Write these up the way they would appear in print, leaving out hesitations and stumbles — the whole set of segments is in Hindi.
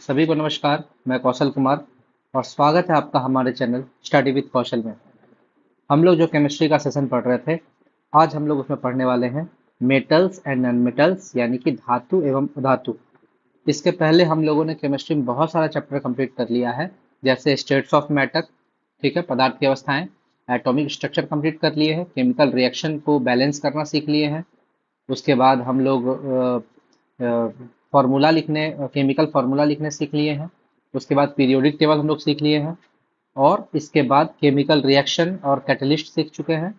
सभी को नमस्कार। मैं कौशल कुमार और स्वागत है आपका हमारे चैनल स्टडी विद कौशल में। हम लोग जो केमिस्ट्री का सेशन पढ़ रहे थे, आज हम लोग उसमें पढ़ने वाले हैं मेटल्स एंड नॉन मेटल्स, यानी कि धातु एवं अधातु। इसके पहले हम लोगों ने केमिस्ट्री में बहुत सारा चैप्टर कंप्लीट कर लिया है, जैसे स्टेट्स ऑफ मैटर, ठीक है, पदार्थ की अवस्थाएं, एटॉमिक स्ट्रक्चर कंप्लीट कर लिए हैं, केमिकल रिएक्शन को बैलेंस करना सीख लिए हैं। उसके बाद हम लोग फार्मूला लिखने, केमिकल फार्मूला लिखने सीख लिए हैं। उसके बाद पीरियोडिक टेबल हम लोग सीख लिए हैं और इसके बाद केमिकल रिएक्शन और कैटलिस्ट सीख चुके हैं।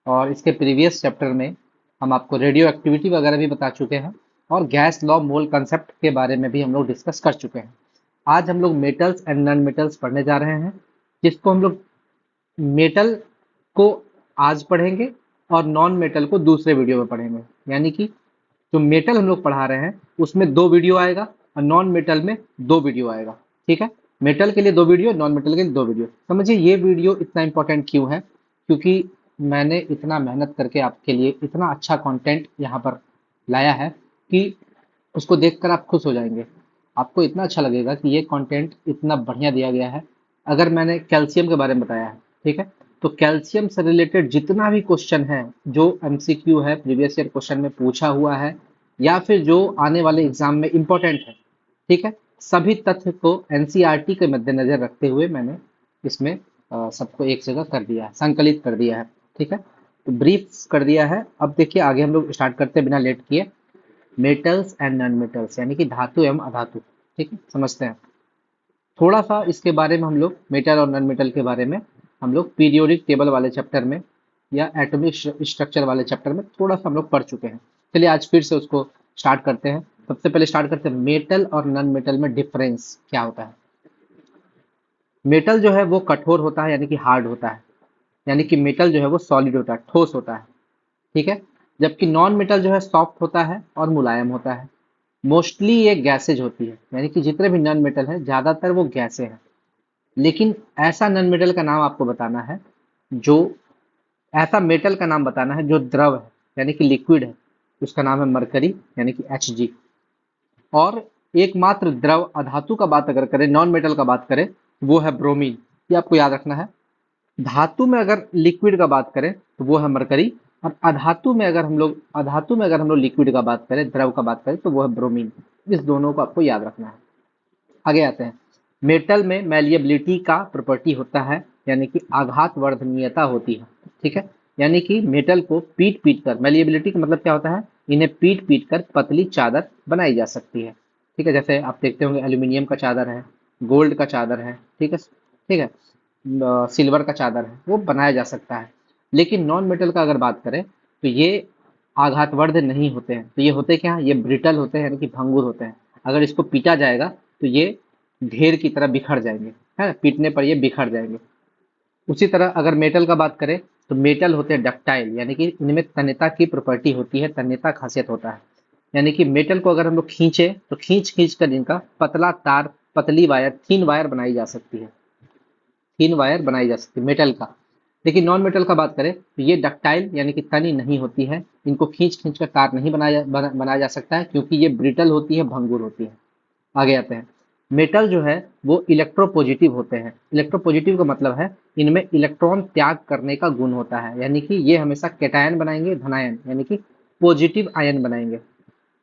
और इसके प्रीवियस चैप्टर में हम आपको रेडियो एक्टिविटी वगैरह भी बता चुके हैं और गैस लॉ मोल कंसेप्ट के बारे में भी हम लोग डिस्कस कर चुके हैं। आज हम लोग मेटल्स एंड नॉन मेटल्स पढ़ने जा रहे हैं, जिसको हम लोग मेटल को आज पढ़ेंगे और नॉन मेटल को दूसरे वीडियो में पढ़ेंगे। यानी कि जो मेटल हम लोग पढ़ा रहे हैं उसमें 2 वीडियो आएगा और नॉन मेटल में 2 वीडियो आएगा। ठीक है, मेटल के लिए 2 वीडियो, नॉन मेटल के लिए 2 वीडियो। समझिए ये वीडियो इतना इंपॉर्टेंट क्यों है, क्योंकि मैंने इतना मेहनत करके आपके लिए इतना अच्छा कंटेंट यहाँ पर लाया है कि उसको देखकर आप खुश हो जाएंगे। आपको इतना अच्छा लगेगा कि ये कंटेंट इतना बढ़िया दिया गया है। अगर मैंने कैल्शियम के बारे में बताया है, ठीक है, तो कैल्शियम से रिलेटेड जितना भी क्वेश्चन है, जो एमसीक्यू है, प्रीवियस ईयर क्वेश्चन में पूछा हुआ है या फिर जो आने वाले एग्जाम में इंपॉर्टेंट है, ठीक है, सभी तथ्य को एनसीईआरटी के मद्देनजर रखते हुए मैंने इसमें सबको एक जगह कर दिया है, संकलित कर दिया है। ठीक है, तो ब्रीफ कर दिया है। अब देखिए आगे हम लोग स्टार्ट करते हैं बिना लेट किए। मेटल्स एंड नॉन मेटल्स, यानी कि धातु एवं अधातु। ठीक है, समझते हैं थोड़ा सा इसके बारे में। हम लोग मेटल और नॉन मेटल के बारे में हम लोग पीरियोडिक टेबल वाले चैप्टर में या एटॉमिक स्ट्रक्चर वाले चैप्टर में थोड़ा सा हम लोग पढ़ चुके हैं। चलिए आज फिर से उसको स्टार्ट करते हैं। सबसे पहले स्टार्ट करते हैं मेटल और नॉन मेटल में डिफरेंस क्या होता है। मेटल जो है वो कठोर होता है, यानी कि हार्ड होता है, यानी कि मेटल जो है वो सॉलिड होता है, ठोस होता है। ठीक है, जबकि नॉन मेटल जो है सॉफ्ट होता है और मुलायम होता है। मोस्टली ये गैसेज होती है, यानी कि जितने भी नॉन मेटल है ज्यादातर वो गैसें हैं। लेकिन ऐसा नॉन मेटल का नाम आपको बताना है जो ऐसा मेटल का नाम बताना है जो द्रव है, यानी कि लिक्विड है। उसका नाम है मरकरी, यानी कि Hg। और एकमात्र द्रव अधातु का बात अगर करें, नॉन मेटल का बात करें, वो है ब्रोमीन। ये आपको याद रखना है। धातु में अगर लिक्विड का बात करें तो वो है मरकरी, और अधातु में अगर हम लोग लिक्विड का बात करें, द्रव का बात करें, तो वो है ब्रोमीन। इस दोनों को आपको याद रखना है। आगे आते हैं। मेटल में मैलिएबिलिटी का प्रॉपर्टी होता है, यानी कि आघात वर्धनीयता होती है। ठीक है, यानी कि मेटल को पीट पीट कर, मैलिएबिलिटी का मतलब क्या होता है, इन्हें पीट पीट कर पतली चादर बनाई जा सकती है। ठीक है, जैसे आप देखते होंगे एल्यूमिनियम का चादर है, गोल्ड का चादर है, ठीक है, सिल्वर का चादर है, वो बनाया जा सकता है। लेकिन नॉन मेटल का अगर बात करें तो ये आघातवर्ध नहीं होते हैं। तो ये होते क्या हैं, ये ब्रिटल होते हैं, यानी कि भंगुर होते हैं। अगर इसको पीटा जाएगा तो ये ढेर की तरह बिखर जाएंगे, है ना, पीटने पर ये बिखर जाएंगे। उसी तरह अगर मेटल का बात करें तो मेटल होते हैं डक्टाइल, यानी कि इनमें तन्यता की प्रॉपर्टी होती है, तन्यता खासियत होता है। यानी कि मेटल को अगर हम लोग खींचे तो खींच खींच कर इनका पतला तार, पतली वायर, थीन वायर बनाई जा सकती है, थीन वायर बनाई जा सकती है मेटल का। लेकिन नॉन मेटल का बात करें तो ये डक्टाइल, यानी कि तनी नहीं होती है, इनको खींच खींच कर तार नहीं बनाया जा सकता है, क्योंकि ये ब्रिटल होती है, भंगुर होती है। आगे आते हैं। मेटल जो है वो इलेक्ट्रोपॉजिटिव होते हैं। इलेक्ट्रोपॉजिटिव का मतलब है इनमें इलेक्ट्रॉन त्याग करने का गुण होता है, यानी कि ये हमेशा कैटायन बनाएंगे, धनायन, यानी कि पॉजिटिव आयन बनाएंगे।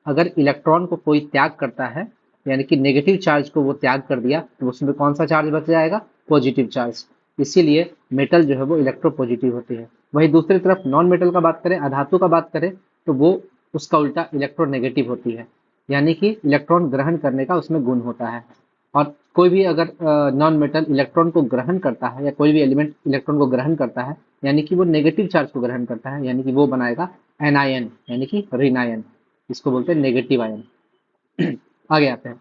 अगर इलेक्ट्रॉन को कोई त्याग करता है, यानी कि नेगेटिव चार्ज को वो त्याग कर दिया, तो उसमें कौन सा चार्ज बच जाएगा, पॉजिटिव चार्ज। इसीलिए मेटल जो है वो इलेक्ट्रोपॉजिटिव होती है। वहीं दूसरी तरफ नॉन मेटल का बात करें, अधातु का बात करें, तो वो उसका उल्टा इलेक्ट्रोनेगेटिव होती है, यानी कि इलेक्ट्रॉन ग्रहण करने का उसमें गुण होता है। और कोई भी अगर नॉन मेटल इलेक्ट्रॉन को ग्रहण करता है, या कोई भी एलिमेंट इलेक्ट्रॉन को ग्रहण करता है, यानी कि वो नेगेटिव चार्ज को ग्रहण करता है, यानी कि वो बनाएगा एनायन, यानी कि ऋणायन। इसको बोलते हैं नेगेटिव आयन। आगे आते हैं।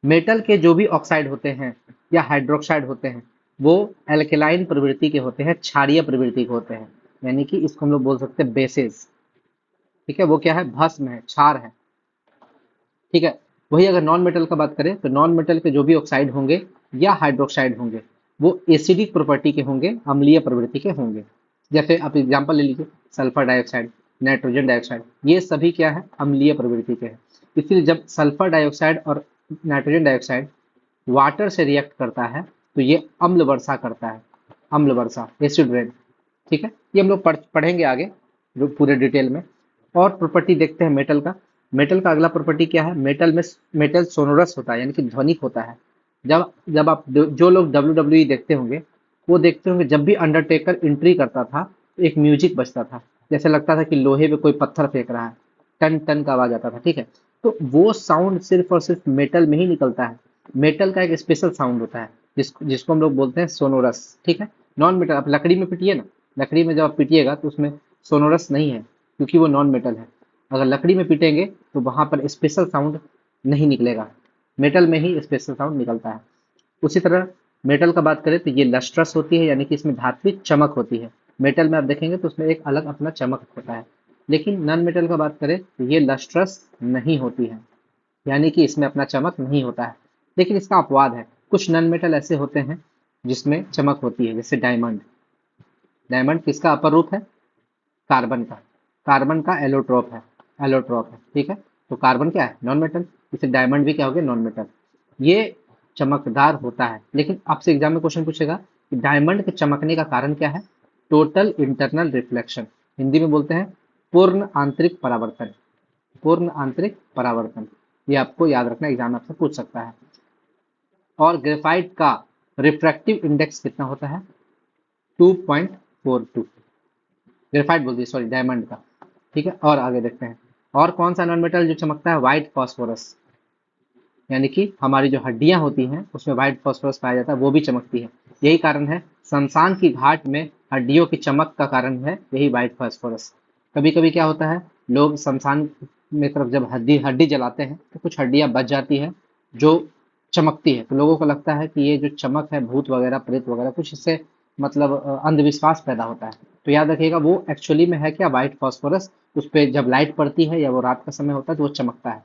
मेटल के जो भी ऑक्साइड होते हैं या हाइड्रोक्साइड होते हैं, वो एल्केलाइन प्रवृत्ति के होते हैं, क्षारीय प्रवृत्ति के होते हैं, यानी कि इसको हम लोग बोल सकते हैं बेसेस। ठीक है, वो क्या है, भस्म है, क्षार है। ठीक है, वही अगर नॉन मेटल का बात करें तो नॉन मेटल के जो भी ऑक्साइड होंगे या हाइड्रोक्साइड होंगे, वो एसिडिक प्रॉपर्टी के होंगे, अम्लीय प्रवृत्ति के होंगे। जैसे आप एग्जांपल ले लीजिए, सल्फर डाइऑक्साइड, नाइट्रोजन डाइऑक्साइड, ये सभी क्या है, अम्लीय प्रवृत्ति के हैं। इसलिए जब सल्फर डाइऑक्साइड और नाइट्रोजन डाइऑक्साइड वाटर से रिएक्ट करता है तो ये अम्ल वर्षा करता है, अम्ल वर्षा, एसिड रेन। ठीक है, ये हम लोग पढ़ेंगे आगे पूरे डिटेल में। और प्रॉपर्टी देखते हैं मेटल का। मेटल का अगला प्रॉपर्टी क्या है? मेटल में मेटल सोनोरस होता है, यानी कि ध्वनिक होता है। जब जब आप जो लोग WWE देखते होंगे, वो देखते होंगे जब भी अंडरटेकर एंट्री करता था तो एक म्यूजिक बजता था, जैसे लगता था कि लोहे पे कोई पत्थर फेंक रहा है, टन टन का आवाज आता था। ठीक है, तो वो साउंड सिर्फ और सिर्फ मेटल में ही निकलता है। मेटल का एक स्पेशल साउंड होता है जिसको हम लोग बोलते हैं सोनोरस। ठीक है, नॉन मेटल आप लकड़ी में पिटिए ना, लकड़ी में जब आप पिटिएगा तो उसमें सोनोरस नहीं है, क्योंकि वो नॉन मेटल है। अगर लकड़ी में पीटेंगे तो वहां पर स्पेशल साउंड नहीं निकलेगा, मेटल में ही स्पेशल साउंड निकलता है। उसी तरह मेटल का बात करें तो ये लस्ट्रस होती है, यानी कि इसमें धात्विक चमक होती है। मेटल में आप देखेंगे तो उसमें एक अलग अपना चमक होता है। लेकिन नॉन मेटल का बात करें तो ये लस्ट्रस नहीं होती है, यानी कि इसमें अपना चमक नहीं होता है। लेकिन इसका अपवाद है, कुछ नॉन मेटल ऐसे होते हैं जिसमें चमक होती है, जैसे डायमंड। डायमंड किसका अपर रूप है? कार्बन का। कार्बन का एलोट्रोप है, एलोट्रोप है। ठीक है, तो कार्बन क्या है? Non metal. इसे डायमंड भी क्या हो गया? Non metal. ये चमकदार होता है। लेकिन आपसे एग्जाम में क्वेश्चन पूछेगा कि डायमंड के चमकने का कारण क्या है? टोटल इंटरनल रिफ्लेक्शन, हिंदी में बोलते हैं पूर्ण आंतरिक परावर्तन। पूर्ण आंतरिक परावर्तन, ये आपको याद रखना, एग्जाम में आपसे पूछ सकता है। और ग्रेफाइट का रिफ्रैक्टिव इंडेक्स कितना होता है? 2.42। ग्रेफाइट बोल दिए, सॉरी, डायमंड का। ठीक है, और आगे देखते हैं। और कौन सा नॉन मेटल जो चमकता है? व्हाइट फास्फोरस, यानी कि हमारी जो हड्डियां होती हैं उसमें व्हाइट फास्फोरस पाया जाता है, वो भी चमकती है। यही कारण है शमशान की घाट में हड्डियों की चमक का कारण है यही व्हाइट फास्फोरस। कभी कभी क्या होता है, लोग शमशान में तरफ जब हड्डी हड्डी जलाते हैं तो कुछ हड्डियां बच जाती है जो चमकती है, तो लोगों को लगता है कि ये जो चमक है भूत वगैरह प्रेत वगैरह कुछ इससे मतलब अंधविश्वास पैदा होता है। तो याद रखिएगा वो एक्चुअली में है क्या? White phosphorus. उस पर जब लाइट पड़ती है या वो रात का समय होता है तो वो चमकता है।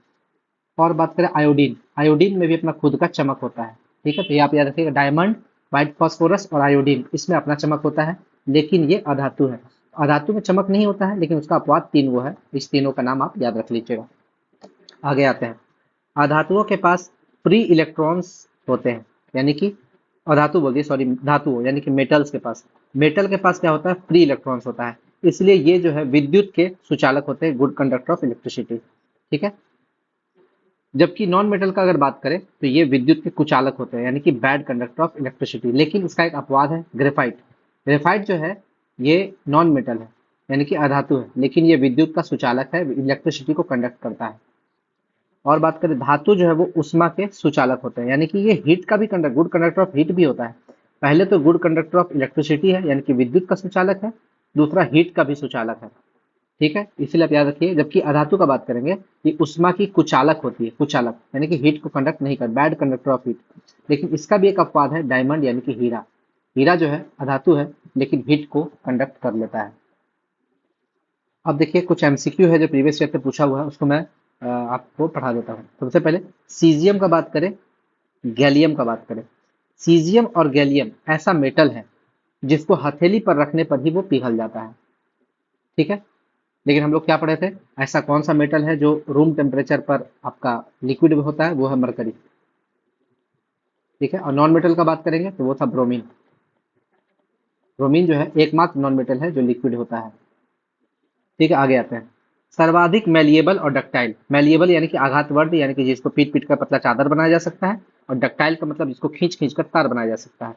और बात करें आयोडीन, आयोडीन में भी अपना खुद का चमक होता है। ठीक है, तो ये आप याद रखिएगा, डायमंड, व्हाइट फास्फोरस और आयोडीन, इसमें अपना चमक होता है। लेकिन ये अधातु है। अधातु में चमक नहीं होता है, लेकिन उसका अपवाद तीन वो है। इस तीनों का नाम आप याद रख लीजिएगा। आगे आते हैं। अधातुओं के पास फ्री इलेक्ट्रॉन्स होते हैं, यानी कि अधातु बोल दिए, सॉरी, धातु यानी कि मेटल्स के पास, मेटल के पास क्या होता है? फ्री इलेक्ट्रॉन्स होता है। इसलिए ये जो है विद्युत के सुचालक होते हैं, गुड कंडक्टर ऑफ इलेक्ट्रिसिटी। ठीक है, जबकि नॉन मेटल का अगर बात करें तो ये विद्युत के कुचालक होते हैं, यानी कि बैड कंडक्टर ऑफ इलेक्ट्रिसिटी। लेकिन इसका एक अपवाद है, ग्रेफाइट। ग्रेफाइट जो है ये नॉन मेटल है, यानी कि अधातु है, लेकिन ये विद्युत का सुचालक है, इलेक्ट्रिसिटी को कंडक्ट करता है। और बात करें धातु जो है वो उष्मा के सुचालक होते हैं, यानी कि ये हीट का भी conduct, good conductor of heat भी होता है। पहले तो गुड कंडक्टर ऑफ इलेक्ट्रिसिटी है, यानी कि विद्युत का सुचालक है। दूसरा हीट का भी सुचालक है। ठीक है, इसीलिए आप याद रखिए। जबकि अधातु का बात करेंगे, ये उष्मा की कुचालक होती है, कुचालक यानी कि हीट को कंडक्ट नहीं कर, बैड कंडक्टर ऑफ हीट। लेकिन इसका भी एक अपवाद है, डायमंड यानी कि हीरा। हीरा जो है अधातु है, लेकिन हीट को कंडक्ट कर लेता है। अब देखिए कुछ एमसीक्यू है जो प्रीवियस ईयर पे पूछा हुआ है, उसको मैं आपको पढ़ा देता हूँ। सबसे पहले सीजियम का बात करें, गैलियम का बात करें। सीजियम और गैलियम ऐसा मेटल है जिसको हथेली पर रखने पर ही वो पिघल जाता है। ठीक है, लेकिन हम लोग क्या पढ़े थे? ऐसा कौन सा मेटल है जो रूम टेम्परेचर पर आपका लिक्विड में होता है? वो है मरकरी। ठीक है, और नॉन मेटल का बात करेंगे तो वो था ब्रोमीन। ब्रोमीन जो है एकमात्र नॉन मेटल है जो लिक्विड होता है। ठीक है, आगे आते हैं। सर्वाधिक मेलिएबल और डक्टाइल। मेलिएबल यानी कि आघातवर्ध, यानी कि जिसको पीट पीट कर पतला चादर बनाया जा सकता है। और डक्टाइल का मतलब जिसको खींच खींच कर तार बनाया जा सकता है।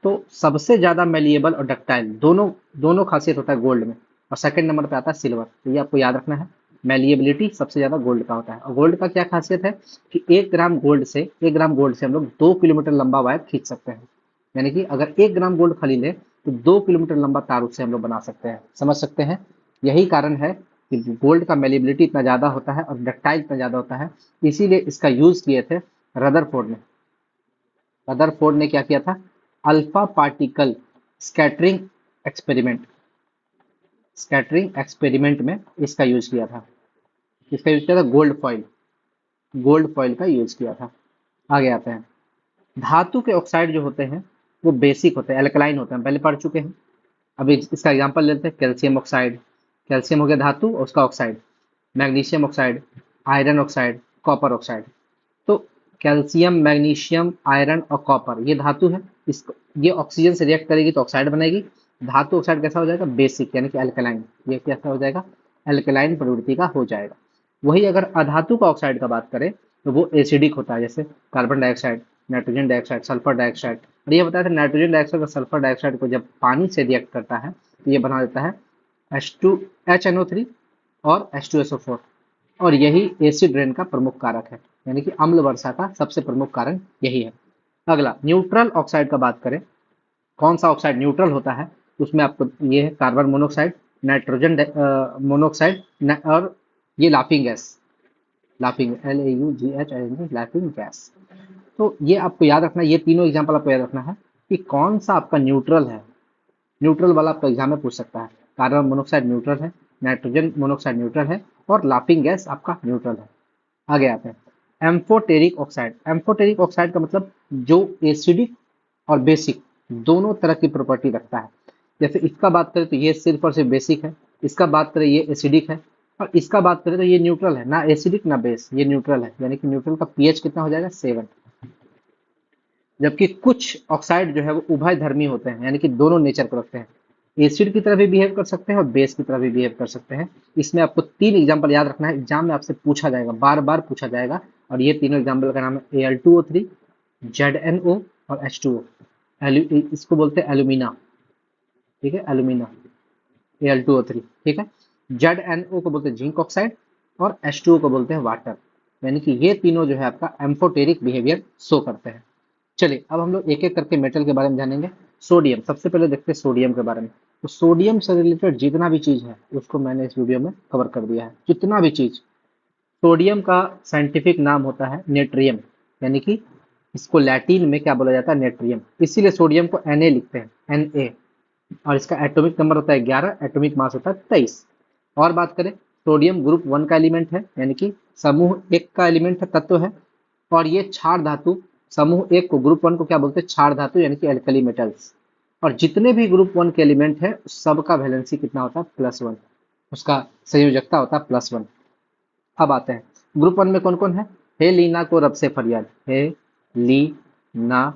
तो सबसे ज्यादा मेलिएबल और डक्टाइल दोनों दोनों खासियत होता है गोल्ड में। और सेकंड नंबर पे आता है सिल्वर। तो ये आपको याद रखना है, मेलिएबिलिटी सबसे ज्यादा गोल्ड का होता है। और गोल्ड का क्या खासियत है कि 1 ग्राम गोल्ड से हम लोग 2 किलोमीटर लंबा वायर खींच सकते हैं। यानी कि अगर 1 ग्राम गोल्ड खरीदे तो 2 किलोमीटर लंबा तार उससे हम लोग बना सकते हैं। समझ सकते हैं, यही कारण है कि गोल्ड का मेलिबिलिटी इतना ज़्यादा होता है और डक्टाइल इतना ज़्यादा होता है। इसीलिए इसका यूज़ किए थे रदरफोर्ड ने। रदरफोर्ड ने क्या किया था? Alpha particle scattering experiment, scattering experiment में इसका यूज किया था। इसका यूज किया था गोल्ड फॉइल, गोल्ड फॉइल का यूज किया था। आगे आते हैं। धातु के ऑक्साइड जो होते हैं वो बेसिक होते हैं, एल्कलाइन होते हैं, पहले पढ़ चुके हैं। अभी इसका एग्जांपल लेते हैं, कैल्शियम ऑक्साइड। कैल्शियम हो गया धातु और उसका oxide. Magnesium oxide, iron oxide, copper oxide. तो कैल्शियम, मैग्नीशियम, आयरन और कॉपर ये धातु है। इसको ये ऑक्सीजन से रिएक्ट करेगी तो ऑक्साइड बनेगी। धातु ऑक्साइड कैसा हो जाएगा? बेसिक यानी कि अल्कलाइन। ये कैसा हो जाएगा? अल्कलाइन प्रवृत्ति का हो जाएगा। वही अगर अधातु का ऑक्साइड का बात करें तो वो एसिडिक होता है, जैसे carbon dioxide, nitrogen dioxide, sulphur dioxide. और ये बताया था नाइट्रोजन डाइऑक्साइड और सल्फर डाइऑक्साइड को जब पानी से रिएक्ट करता है तो ये बना देता है HNO3 और H2SO4। और यही एसिड रेन का प्रमुख कारक है, यानी कि अम्ल वर्षा का सबसे प्रमुख कारण यही है। अगला न्यूट्रल ऑक्साइड का बात करें, कौन सा ऑक्साइड न्यूट्रल होता है? उसमें आपको ये है कार्बन मोनोऑक्साइड, नाइट्रोजन मोनोऑक्साइड और ये laughing gas, laughing LAUGH laughing gas. तो ये आपको याद रखना, ये तीनों एग्जाम्पल आपको याद रखना है कि कौन सा आपका न्यूट्रल है। न्यूट्रल वाला आपका एग्जाम में पूछ सकता है। कार्बन मोनोऑक्साइड न्यूट्रल है, नाइट्रोजन मोनोऑक्साइड न्यूट्रल है और लाफिंग गैस आपका न्यूट्रल है। आगे आते हैं एम्फोटेरिक ऑक्साइड। एम्फोटेरिक ऑक्साइड का मतलब जो एसिडिक और बेसिक दोनों तरह की प्रॉपर्टी रखता है। जैसे इसका बात करें तो ये सिर्फ और सिर्फ बेसिक है, इसका बात करें ये एसिडिक है, और इसका बात करें तो ये न्यूट्रल है, ना एसिडिक ना बेस, ये न्यूट्रल है। यानी कि न्यूट्रल का पीएच कितना हो जाएगा? 7। जबकि कुछ ऑक्साइड जो है वो उभय धर्मी होते हैं, यानी कि दोनों नेचर को रखते हैं, एसिड की तरह भी बिहेव कर सकते हैं और बेस की तरह भी बिहेव कर सकते हैं। इसमें आपको 3 एग्जांपल याद रखना है, एग्जाम में आपसे पूछा जाएगा, बार बार पूछा जाएगा। और ये तीनों एग्जांपल का नाम है Al2O3, ZnO और H2O। इसको बोलते हैं एल्यूमिना, ठीक है, एल्यूमिना, Al2O3, ठीक है। ZnO को बोलते हैं जिंक ऑक्साइड और H2O को बोलते हैं वाटर। यानी कि ये तीनों जो है आपका एम्फोटेरिक बिहेवियर शो करते हैं। चलिए अब हम लोग एक एक करके मेटल के बारे में जानेंगे। सोडियम, सबसे पहले देखते हैं सोडियम के बारे में। तो सोडियम से रिलेटेड जितना भी चीज है उसको मैंने इस वीडियो में कवर कर दिया है, जितना भी चीज। सोडियम का साइंटिफिक नाम होता है नेट्रियम, यानी कि इसको लैटिन में क्या बोला जाता है? नेट्रियम। इसीलिए सोडियम को Na लिखते हैं, Na। और इसका एटॉमिक नंबर होता है 11, एटॉमिक मास होता है 23। और बात करें, सोडियम ग्रुप 1 का एलिमेंट है, यानी कि समूह 1 का एलिमेंट है, तत्व है। और ये क्षार धातु, समूह 1 को, ग्रुप 1 को क्या बोलते हैं? क्षार धातु, यानी कि एल्कली मेटल्स। और जितने भी ग्रुप 1 के एलिमेंट है सबका वैलेंसी कितना होता है? +1। उसका संयोजकता होता है +1। अब आते हैं ग्रुप 1 में कौन कौन है? हे लीना को रब से फरियाद, हे ली ना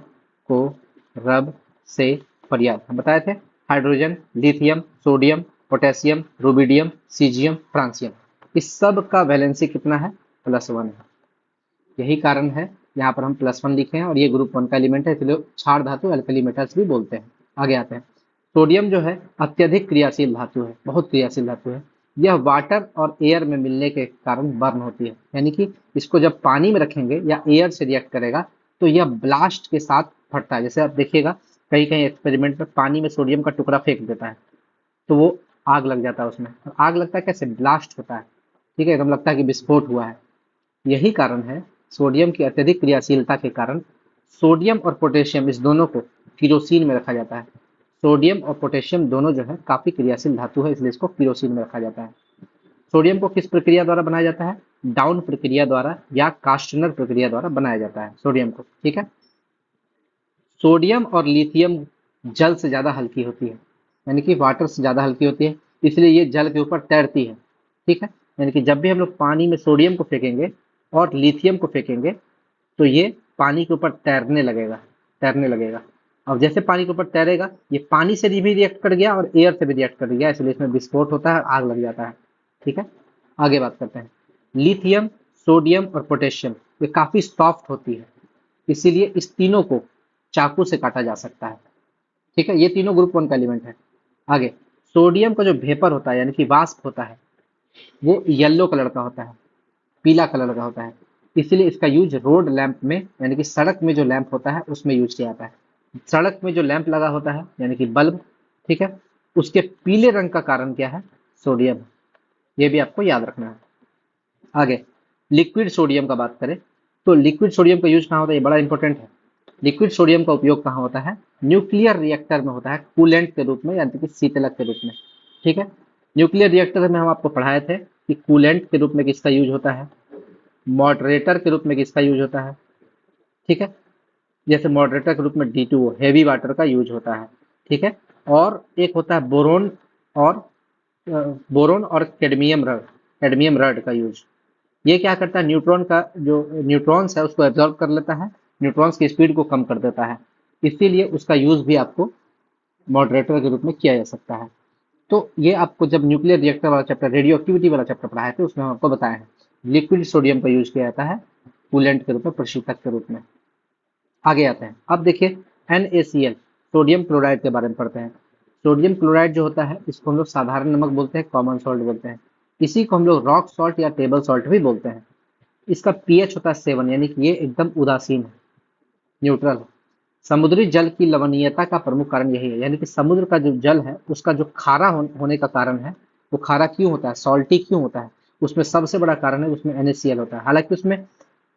को रब से फरियाद, हम बताए थे। Hydrogen, lithium, sodium, potassium, rubidium, caesium, francium, इस सब का वैलेंसी कितना है? +1 है। यही कारण है यहाँ पर हम +1 लिखे हैं। और ये ग्रुप 1 का एलिमेंट है, इसलिए क्षार धातु, अल्कली मेटल्स भी बोलते हैं। आगे आते हैं, सोडियम जो है अत्यधिक क्रियाशील धातु है, बहुत क्रियाशील धातु है। यह वाटर और एयर में मिलने के कारण बर्न होती है, यानी कि इसको जब पानी में रखेंगे या एयर से रिएक्ट करेगा तो यह ब्लास्ट के साथ फटता है। जैसे आप देखिएगा कहीं कहीं एक्सपेरिमेंट में पानी में सोडियम का टुकड़ा फेंक देता है तो वो आग लग जाता है उसमें। और आग लगता है कैसे? ब्लास्ट होता है, ठीक है, एकदम लगता है कि विस्फोट हुआ है। यही कारण है, सोडियम की अत्यधिक क्रियाशीलता के कारण सोडियम और पोटेशियम इस दोनों को किरोसिन में रखा जाता है। सोडियम और पोटेशियम दोनों जो है काफी क्रियाशील धातु है, इसलिए इसको किरोसिन में रखा जाता है। सोडियम को किस प्रक्रिया द्वारा बनाया जाता है? डाउन प्रक्रिया द्वारा या कास्टनर प्रक्रिया द्वारा बनाया जाता है सोडियम को, ठीक है। सोडियम और लिथियम जल से ज्यादा हल्की होती है, यानी कि वाटर से ज्यादा हल्की होती है, इसलिए ये जल के ऊपर तैरती है, ठीक है। यानी कि जब भी हम लोग पानी में सोडियम को फेंकेंगे और लिथियम को फेंकेंगे तो ये पानी के ऊपर तैरने लगेगा, तैरने लगेगा। अब जैसे पानी के ऊपर तैरेगा, ये पानी से भी रिएक्ट कर गया और एयर से भी रिएक्ट कर गया, इसलिए इसमें विस्फोट होता है, आग लग जाता है, ठीक है। आगे बात करते हैं, लिथियम, सोडियम और पोटेशियम ये काफी सॉफ्ट होती है, इसीलिए इस तीनों को चाकू से काटा जा सकता है, ठीक है। ये तीनों ग्रुप 1 का एलिमेंट है। आगे, सोडियम का जो वेपर होता है, यानी कि वाष्प होता है, वो येलो कलर का होता है, पीला कलर का होता है। इसीलिए इसका यूज रोड लैंप में, यानी कि सड़क में जो लैंप होता है उसमें यूज किया जाता है। सड़क में जो लैंप लगा होता है, यानी कि बल्ब, ठीक है, उसके पीले रंग का कारण क्या है? सोडियम। ये भी आपको याद रखना है। आगे, लिक्विड सोडियम का बात करें तो लिक्विड सोडियम का यूज कहाँ होता है? ये बड़ा इंपॉर्टेंट है। लिक्विड सोडियम का उपयोग कहाँ होता है? न्यूक्लियर रिएक्टर में होता है, कूलेंट के रूप में, यानी कि शीतलक के रूप में, ठीक है। न्यूक्लियर रिएक्टर में हम आपको पढ़ाए थे कि कूलेंट के रूप में किसका यूज होता है, मॉडरेटर के रूप में किसका यूज होता है, ठीक है। जैसे मॉडरेटर के रूप में D2O हैवी वाटर का यूज होता है, ठीक है। और एक होता है बोरोन और कैडमियम रड, कैडमियम रड का यूज, ये क्या करता है, न्यूट्रॉन का जो न्यूट्रॉन्स है उसको एब्जॉर्ब कर लेता है, न्यूट्रॉन्स की स्पीड को कम कर देता है। इसीलिए उसका यूज भी आपको मॉडरेटर के रूप में किया जा सकता है। तो ये आपको जब न्यूक्लियर रिएक्टर वाला चैप्टर, रेडियो एक्टिविटी वाला चैप्टर पढ़ाए थे, उसमें हम आपको बताए हैं लिक्विड सोडियम का यूज किया जाता है कूलेंट के रूप में, प्रशीतक के रूप में। आगे आते हैं, अब देखिए NaCl, सोडियम क्लोराइड के बारे में पढ़ते हैं। सोडियम क्लोराइड जो होता है इसको हम लोग साधारण नमक बोलते हैं, कॉमन सॉल्ट बोलते हैं। इसी को हम लोग रॉक सॉल्ट या टेबल सॉल्ट भी बोलते हैं। इसका पीएच होता है 7, यानी कि ये एकदम उदासीन है, न्यूट्रल है। समुद्री जल की लवणीयता का प्रमुख कारण यही है, यानी कि समुद्र का जो जल है उसका जो खारा होने का कारण है, वो खारा क्यों होता है, सॉल्टी क्यों होता है, उसमें सबसे बड़ा कारण है उसमें NaCl होता है। हालांकि उसमें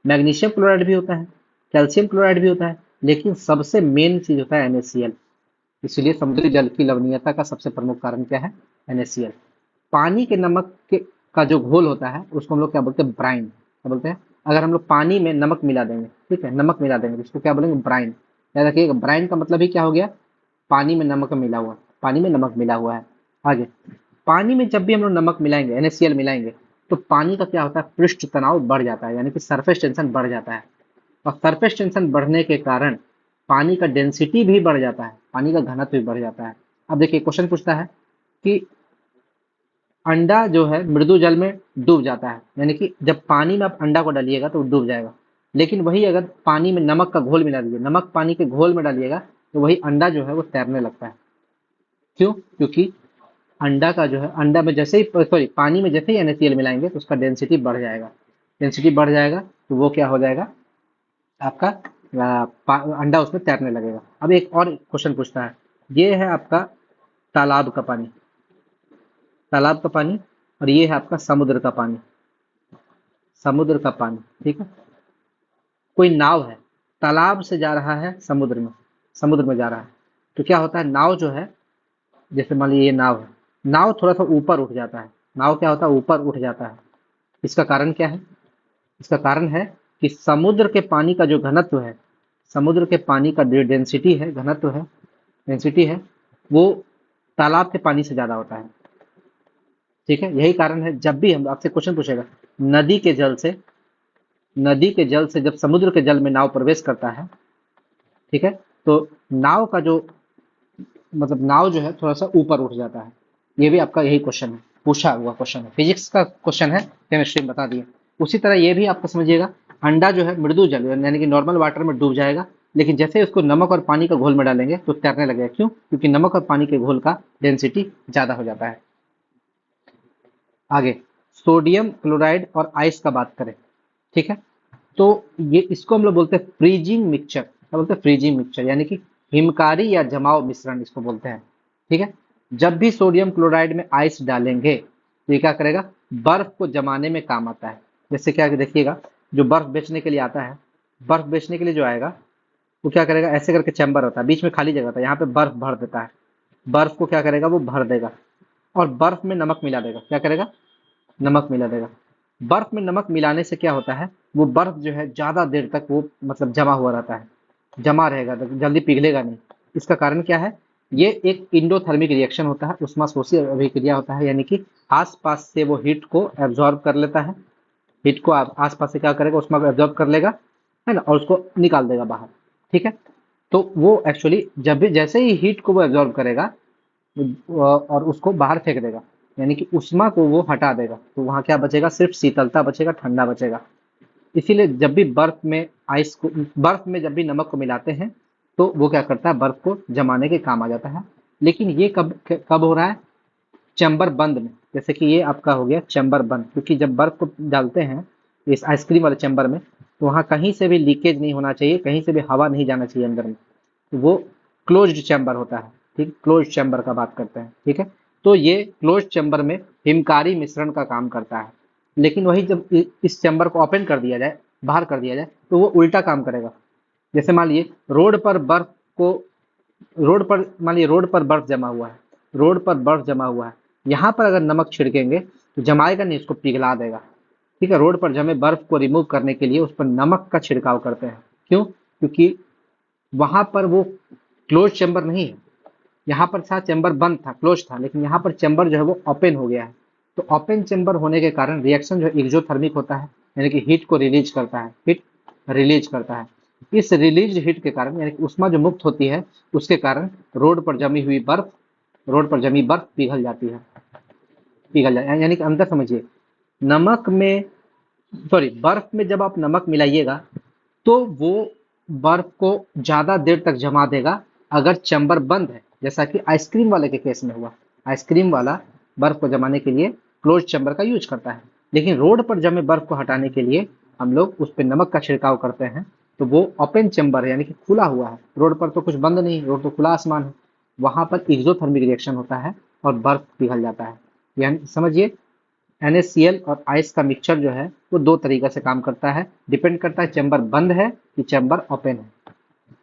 मैग्नीशियम क्लोराइड भी होता है, कैल्शियम क्लोराइड भी होता है, लेकिन सबसे मेन चीज होता है NaCl। इसलिए समुद्री जल की लवणीयता का सबसे प्रमुख कारण क्या है, NaCl। पानी के नमक का जो घोल होता है उसको हम लोग क्या बोलते हैं, ब्राइन। क्या बोलते हैं, अगर हम लोग पानी में नमक मिला देंगे, ठीक है, नमक मिला देंगे तो उसको क्या बोलेंगे, ब्राइन। याद रखिएगा, ब्राइन का मतलब ही क्या हो गया, पानी में नमक मिला हुआ, पानी में नमक मिला हुआ है। आगे, पानी में जब भी हम लोग नमक मिलाएंगे, NaCl मिलाएंगे, तो पानी का क्या होता है, पृष्ठ तनाव बढ़ जाता है, यानी कि सरफेस टेंशन बढ़ जाता है। और सरफेस टेंशन बढ़ने के कारण पानी का डेंसिटी भी बढ़ जाता है, पानी का घनत्व भी बढ़ जाता है। अब देखिए क्वेश्चन पूछता है कि अंडा जो है मृदु जल में डूब जाता है, यानी कि जब पानी में आप अंडा को डालिएगा तो वो डूब जाएगा। लेकिन वही अगर पानी में नमक का घोल मिला दीजिए, नमक पानी के घोल में डालिएगा, तो वही अंडा जो है वो तैरने लगता है। क्यों, क्योंकि अंडा का जो है, अंडा में जैसे ही, सॉरी, पानी में जैसे ही NaCl मिलाएंगे तो उसका डेंसिटी बढ़ जाएगा। डेंसिटी बढ़ जाएगा तो वो क्या हो जाएगा, आपका अंडा उसमें तैरने लगेगा। अब एक और क्वेश्चन पूछता है, ये है आपका तालाब का पानी, तालाब का पानी, और ये है आपका समुद्र का पानी, समुद्र का पानी, ठीक है। कोई नाव है, तालाब से जा रहा है समुद्र में, समुद्र में जा रहा है, तो क्या होता है, नाव जो है, जैसे मान लीजिए ये नाव है, नाव थोड़ा सा ऊपर उठ जाता है, नाव क्या होता है, ऊपर उठ जाता है। इसका कारण क्या है, इसका कारण है कि समुद्र के पानी का जो घनत्व है, समुद्र के पानी का जो डेंसिटी है, घनत्व है, डेंसिटी है, वो तालाब के पानी से ज्यादा होता है। ठीक है, यही कारण है जब भी हम आपसे क्वेश्चन पूछेगा, नदी के जल से, नदी के जल से जब समुद्र के जल में नाव प्रवेश करता है, ठीक है, तो नाव का जो, मतलब नाव जो है थोड़ा सा ऊपर उठ जाता है। ये भी आपका यही क्वेश्चन है, पूछा हुआ क्वेश्चन है, फिजिक्स का क्वेश्चन है, केमिस्ट्री में बता दिए। उसी तरह ये भी आपको समझिएगा, अंडा जो है मृदु जल यानी कि नॉर्मल वाटर में डूब जाएगा, लेकिन जैसे ही उसको नमक और पानी का घोल में डालेंगे तो तैरने लगेगा। क्यों, क्योंकि नमक और पानी के घोल का डेंसिटी ज्यादा हो जाता है। आगे, सोडियम क्लोराइड और आइस का बात करें, ठीक है, तो ये इसको हम लोग बोलते हैं फ्रीजिंग मिक्सचर। क्या बोलते हैं, फ्रीजिंग मिक्सचर, यानी कि हिमकारी या जमाव मिश्रण इसको बोलते हैं। ठीक है, जब भी सोडियम क्लोराइड में आइस डालेंगे तो ये क्या करेगा, बर्फ को जमाने में काम आता है। जैसे क्या देखिएगा, जो बर्फ बेचने के लिए आता है, बर्फ बेचने के लिए जो आएगा, वो क्या करेगा, ऐसे करके चैम्बर होता है, बीच में खाली जगह होता है, यहाँ पे बर्फ भर देता है, बर्फ को क्या करेगा, वो भर देगा, और बर्फ में नमक मिला देगा। क्या करेगा, नमक मिला देगा। बर्फ में नमक मिलाने से क्या होता है, वो बर्फ जो है ज्यादा देर तक वो मतलब जमा हुआ रहता है, जमा रहेगा, तो जल्दी पिघलेगा नहीं। इसका कारण क्या है, ये एक इंडोथर्मिक रिएक्शन होता है, उष्माशोषी अभिक्रिया होता है, यानी कि आसपास से वो हीट को एब्जॉर्ब कर लेता है, हीट को आसपास से क्या करेगा, उष्मा को एब्जॉर्ब कर लेगा, है ना, और उसको निकाल देगा बाहर। ठीक है, तो वो एक्चुअली जब भी, जैसे ही हीट को वो एब्जॉर्ब करेगा और उसको बाहर फेंक देगा, यानी कि उष्मा को वो हटा देगा, तो वहां क्या बचेगा, सिर्फ शीतलता बचेगा, ठंडा बचेगा। इसीलिए जब भी बर्फ में आइस को, बर्फ में जब भी नमक को मिलाते हैं तो वो क्या करता है, बर्फ को जमाने के काम आ जाता है। लेकिन ये कब कब हो रहा है, चैम्बर बंद में। जैसे कि ये आपका हो गया चैम्बर बंद, क्योंकि जब बर्फ को डालते हैं इस आइसक्रीम वाले चैम्बर में, तो वहां कहीं से भी लीकेज नहीं होना चाहिए, कहीं से भी हवा नहीं जाना चाहिए अंदर में, तो वो क्लोज्ड चैम्बर होता है। ठीक, क्लोज्ड चैम्बर का बात करते हैं। ठीक है, तो ये क्लोज्ड चैम्बर में हिमकारी मिश्रण का काम करता है। लेकिन वही जब इस चैम्बर को ओपन कर दिया जाए, बाहर कर दिया जाए, तो वो उल्टा काम करेगा। जैसे मान लीजिए रोड पर बर्फ को, रोड पर मान लीजिए रोड पर बर्फ जमा हुआ है, रोड पर बर्फ जमा हुआ है, यहाँ पर अगर नमक छिड़केंगे तो जमाएगा नहीं, उसको पिघला देगा। ठीक है, रोड पर जमे बर्फ को रिमूव करने के लिए उस पर नमक का छिड़काव करते हैं। क्यों, क्योंकि वहां पर वो क्लोज चैम्बर नहीं है, यहाँ पर था चैम्बर बंद था, क्लोज था, लेकिन यहाँ पर चैम्बर जो है वो ओपन हो गया है, तो ओपन चेम्बर होने के कारण रिएक्शन जो एक्सोथर्मिक होता है, यानी कि हीट को रिलीज करता है, हीट रिलीज करता है। इस रिलीज हीट के कारण यानी कि उष्मा जो मुक्त होती है, उसके कारण रोड पर जमी बर्फ पिघल जाती है, यानी कि अंदर समझिए, नमक में सॉरी बर्फ में जब आप नमक मिलाइएगा तो वो बर्फ को ज्यादा देर तक जमा देगा अगर चैम्बर बंद है, जैसा कि आइसक्रीम वाले के केस में हुआ। आइसक्रीम वाला बर्फ को जमाने के लिए क्लोज चैम्बर का यूज करता है, लेकिन रोड पर जमे बर्फ को हटाने के लिए हम लोग उस पर नमक का छिड़काव करते हैं, तो वो ओपन चैम्बर है, यानी कि खुला हुआ है। रोड पर तो कुछ बंद नहीं, रोड तो खुला आसमान है, वहां पर एक्सोथर्मिक रिएक्शन होता है और बर्फ पिघल जाता है। यानी समझिए, NaCl और आइस का मिक्सचर जो है वो दो तरीके से काम करता है, डिपेंड करता है चैम्बर बंद है कि चैम्बर ओपन है।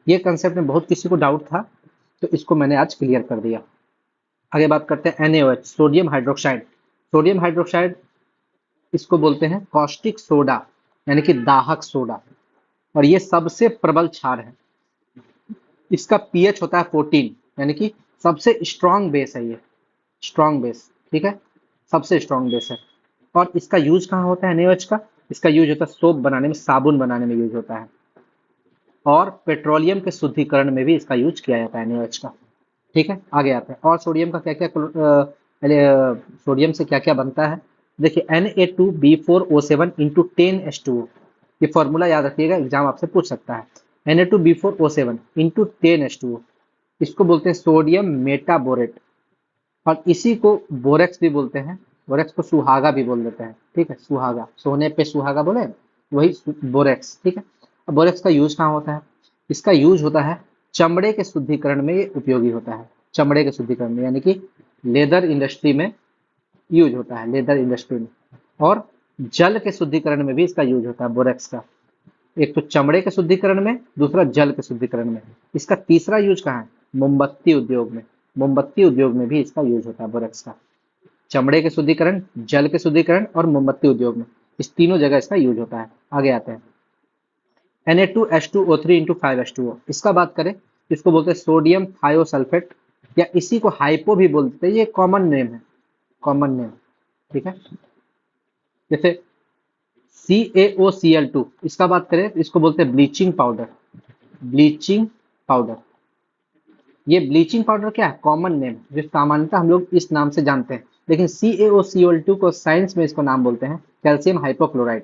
ये कंसेप्ट में बहुत किसी को डाउट था, तो इसको मैंने आज क्लियर कर दिया। आगे बात करते हैं NaOH, sodium hydroxide. Sodium hydroxide इसको बोलते हैं कॉस्टिक सोडा, यानी कि दाहक सोडा, और ये सबसे प्रबल क्षार है। इसका पीएच होता है 14, यानी कि सबसे स्ट्रॉन्ग बेस है ये, स्ट्रॉन्ग बेस, ठीक है, सबसे स्ट्रॉन्ग बेस है। और इसका यूज कहाँ होता है NaOH का? इसका यूज होता है सोप बनाने में, साबुन बनाने में यूज होता है, और पेट्रोलियम के शुद्धिकरण में भी इसका यूज किया जाता है NaOH का। ठीक है, आगे आते हैं। और सोडियम का क्या क्या सोडियम से क्या क्या बनता है? देखिए, Na2B4O7 इंटू 10H2O, ये फॉर्मूला याद रखिएगा, एग्जाम आपसे पूछ सकता है। Na2B4O7 इंटू 10H2O, इसको बोलते हैं सोडियम मेटाबोरेट, और इसी को बोरेक्स भी बोलते हैं। बोरेक्स को सुहागा भी बोल देते हैं, ठीक है, सुहागा, सोने पे सुहागा बोले, वही बोरेक्स, ठीक है। अब बोरेक्स का यूज कहाँ होता है? इसका यूज होता है चमड़े के शुद्धिकरण में, ये उपयोगी होता है चमड़े के शुद्धिकरण में, यानी कि लेदर इंडस्ट्री में यूज होता है, लेदर इंडस्ट्री में। और जल के शुद्धिकरण में भी इसका यूज होता है बोरेक्स का। एक तो चमड़े के शुद्धिकरण में, दूसरा जल के शुद्धिकरण में। इसका तीसरा यूज कहाँ है? मोमबत्ती उद्योग में। मोमबत्ती उद्योग में भी इसका यूज होता है बोरेक्स का। चमड़े के शुद्धिकरण, जल के शुद्धिकरण और मोमबत्ती उद्योग में, इस तीनों जगह इसका यूज होता है। आगे आते हैं, Na2H2O3 इंटू 5H2O, इसका बात करें तो इसको बोलते हैं सोडियम थायोसल्फेट, या इसी को हाइपो भी बोलते हैं, ये कॉमन नेम है, कॉमन नेम, ठीक है। जैसे CaOCl2, इसका बात करें तो इसको बोलते हैं ब्लीचिंग पाउडर, ब्लीचिंग पाउडर। ये ब्लीचिंग पाउडर क्या है? कॉमन नेम, जो सामान्यतः हम लोग इस नाम से जानते हैं, लेकिन CaOCl2 को साइंस में इसको नाम बोलते हैं कैल्शियम हाइपोक्लोराइड,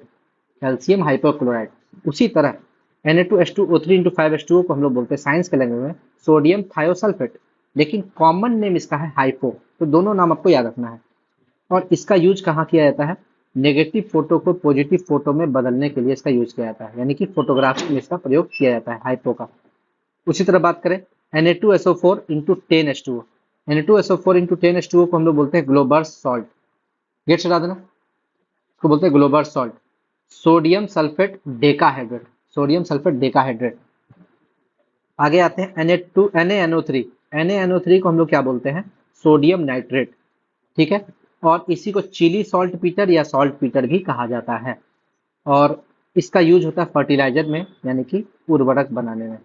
कैल्शियम हाइपोक्लोराइड। उसी तरह Na2H2O3 इंटू 5H2O को हम लोग बोलते हैं साइंस के लैंग्वेज में सोडियम थायोसल्फेट, लेकिन कॉमन नेम इसका है हाइपो। तो दोनों नाम आपको याद रखना है। और इसका यूज कहाँ किया जाता है? नेगेटिव फोटो को पॉजिटिव फोटो में बदलने के लिए इसका यूज किया जाता है, यानी कि फोटोग्राफी में इसका प्रयोग किया जाता है हाइपो का। उसी तरह बात करें Na2SO4 into 10H2O, Na2SO4 into 10H2O को हम लोग बोलते हैं ग्लोबर्स सॉल्ट। गेट चला देना, इसको बोलते हैं Glauber's salt. Sodium sulphate decahydrate, sodium sulphate decahydrate. आगे आते हैं NaNO3, NaNO3 को हम लोग क्या बोलते हैं? सोडियम नाइट्रेट, ठीक है। और इसी को चिली सॉल्ट पीटर या सॉल्ट पीटर भी कहा जाता है। और इसका यूज होता है फर्टिलाइजर में, यानी कि उर्वरक बनाने में,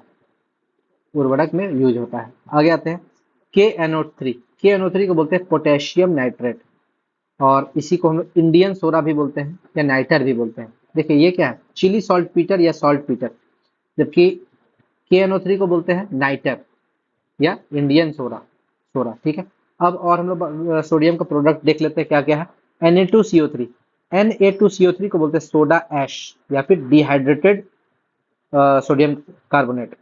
उर्वरक में यूज होता है। आगे आते हैं KNO3, KNO3 को बोलते हैं पोटेशियम नाइट्रेट, और इसी को हम लोग इंडियन सोडा भी बोलते हैं या नाइटर भी बोलते हैं। देखिए ये क्या है? चिली सॉल्ट पीटर या सॉल्ट पीटर, जबकि KNO3 को बोलते हैं नाइटर या इंडियन सोडा, सोडा, ठीक है। अब और हम लोग सोडियम का प्रोडक्ट देख लेते हैं क्या क्या है। Na2CO3, Na2CO3 को बोलते हैं सोडा ऐश या फिर डिहाइड्रेटेड सोडियम कार्बोनेट।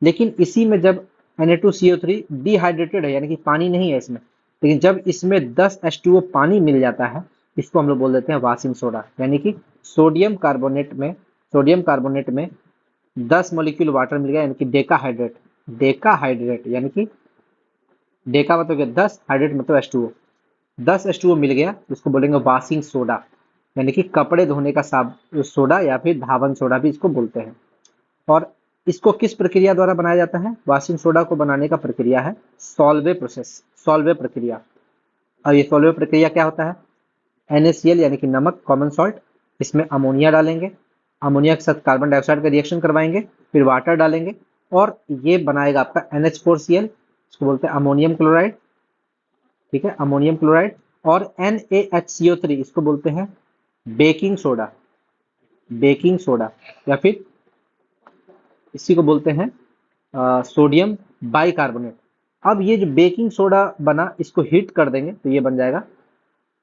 लेकिन इसी में जब Na2CO3 डिहाइड्रेटेड है, यानी कि पानी नहीं है इसमें, लेकिन जब इसमें 10H2O पानी मिल जाता है, इसको हम लोग बोल देते हैं वाशिंग सोडा, यानी कि सोडियम कार्बोनेट में 10 मॉलिक्यूल वाटर मिल गया, यानी कि डेकाहाइड्रेट, डेकाहाइड्रेट यानी कि डेका मतलब क्या? 10, हाइड्रेट मतलब H2O, 10H2O मिल गया, इसको बोलेंगे वाशिंग सोडा, यानी कि कपड़े धोने का सोडा या फिर धावन सोडा भी इसको बोलते हैं। और इसको किस प्रक्रिया द्वारा बनाया जाता है? वाशिंग सोडा को बनाने का प्रक्रिया है सॉल्वे प्रोसेस, सॉल्वे प्रक्रिया। और ये सॉल्वे प्रक्रिया क्या होता है? NaCl यानी कि नमक, कॉमन सॉल्ट, इसमें अमोनिया डालेंगे, अमोनिया के साथ कार्बन डाइऑक्साइड का रिएक्शन करवाएंगे, फिर वाटर डालेंगे, और ये बनाएगा आपका NH4Cl, इसको बोलते हैं अमोनियम क्लोराइड, ठीक है, अमोनियम क्लोराइड। और NaHCO3 इसको बोलते हैं बेकिंग सोडा, बेकिंग सोडा, या फिर इसी को बोलते हैं सोडियम बाइकार्बोनेट। अब ये जो बेकिंग सोडा बना, इसको हीट कर देंगे तो ये बन जाएगा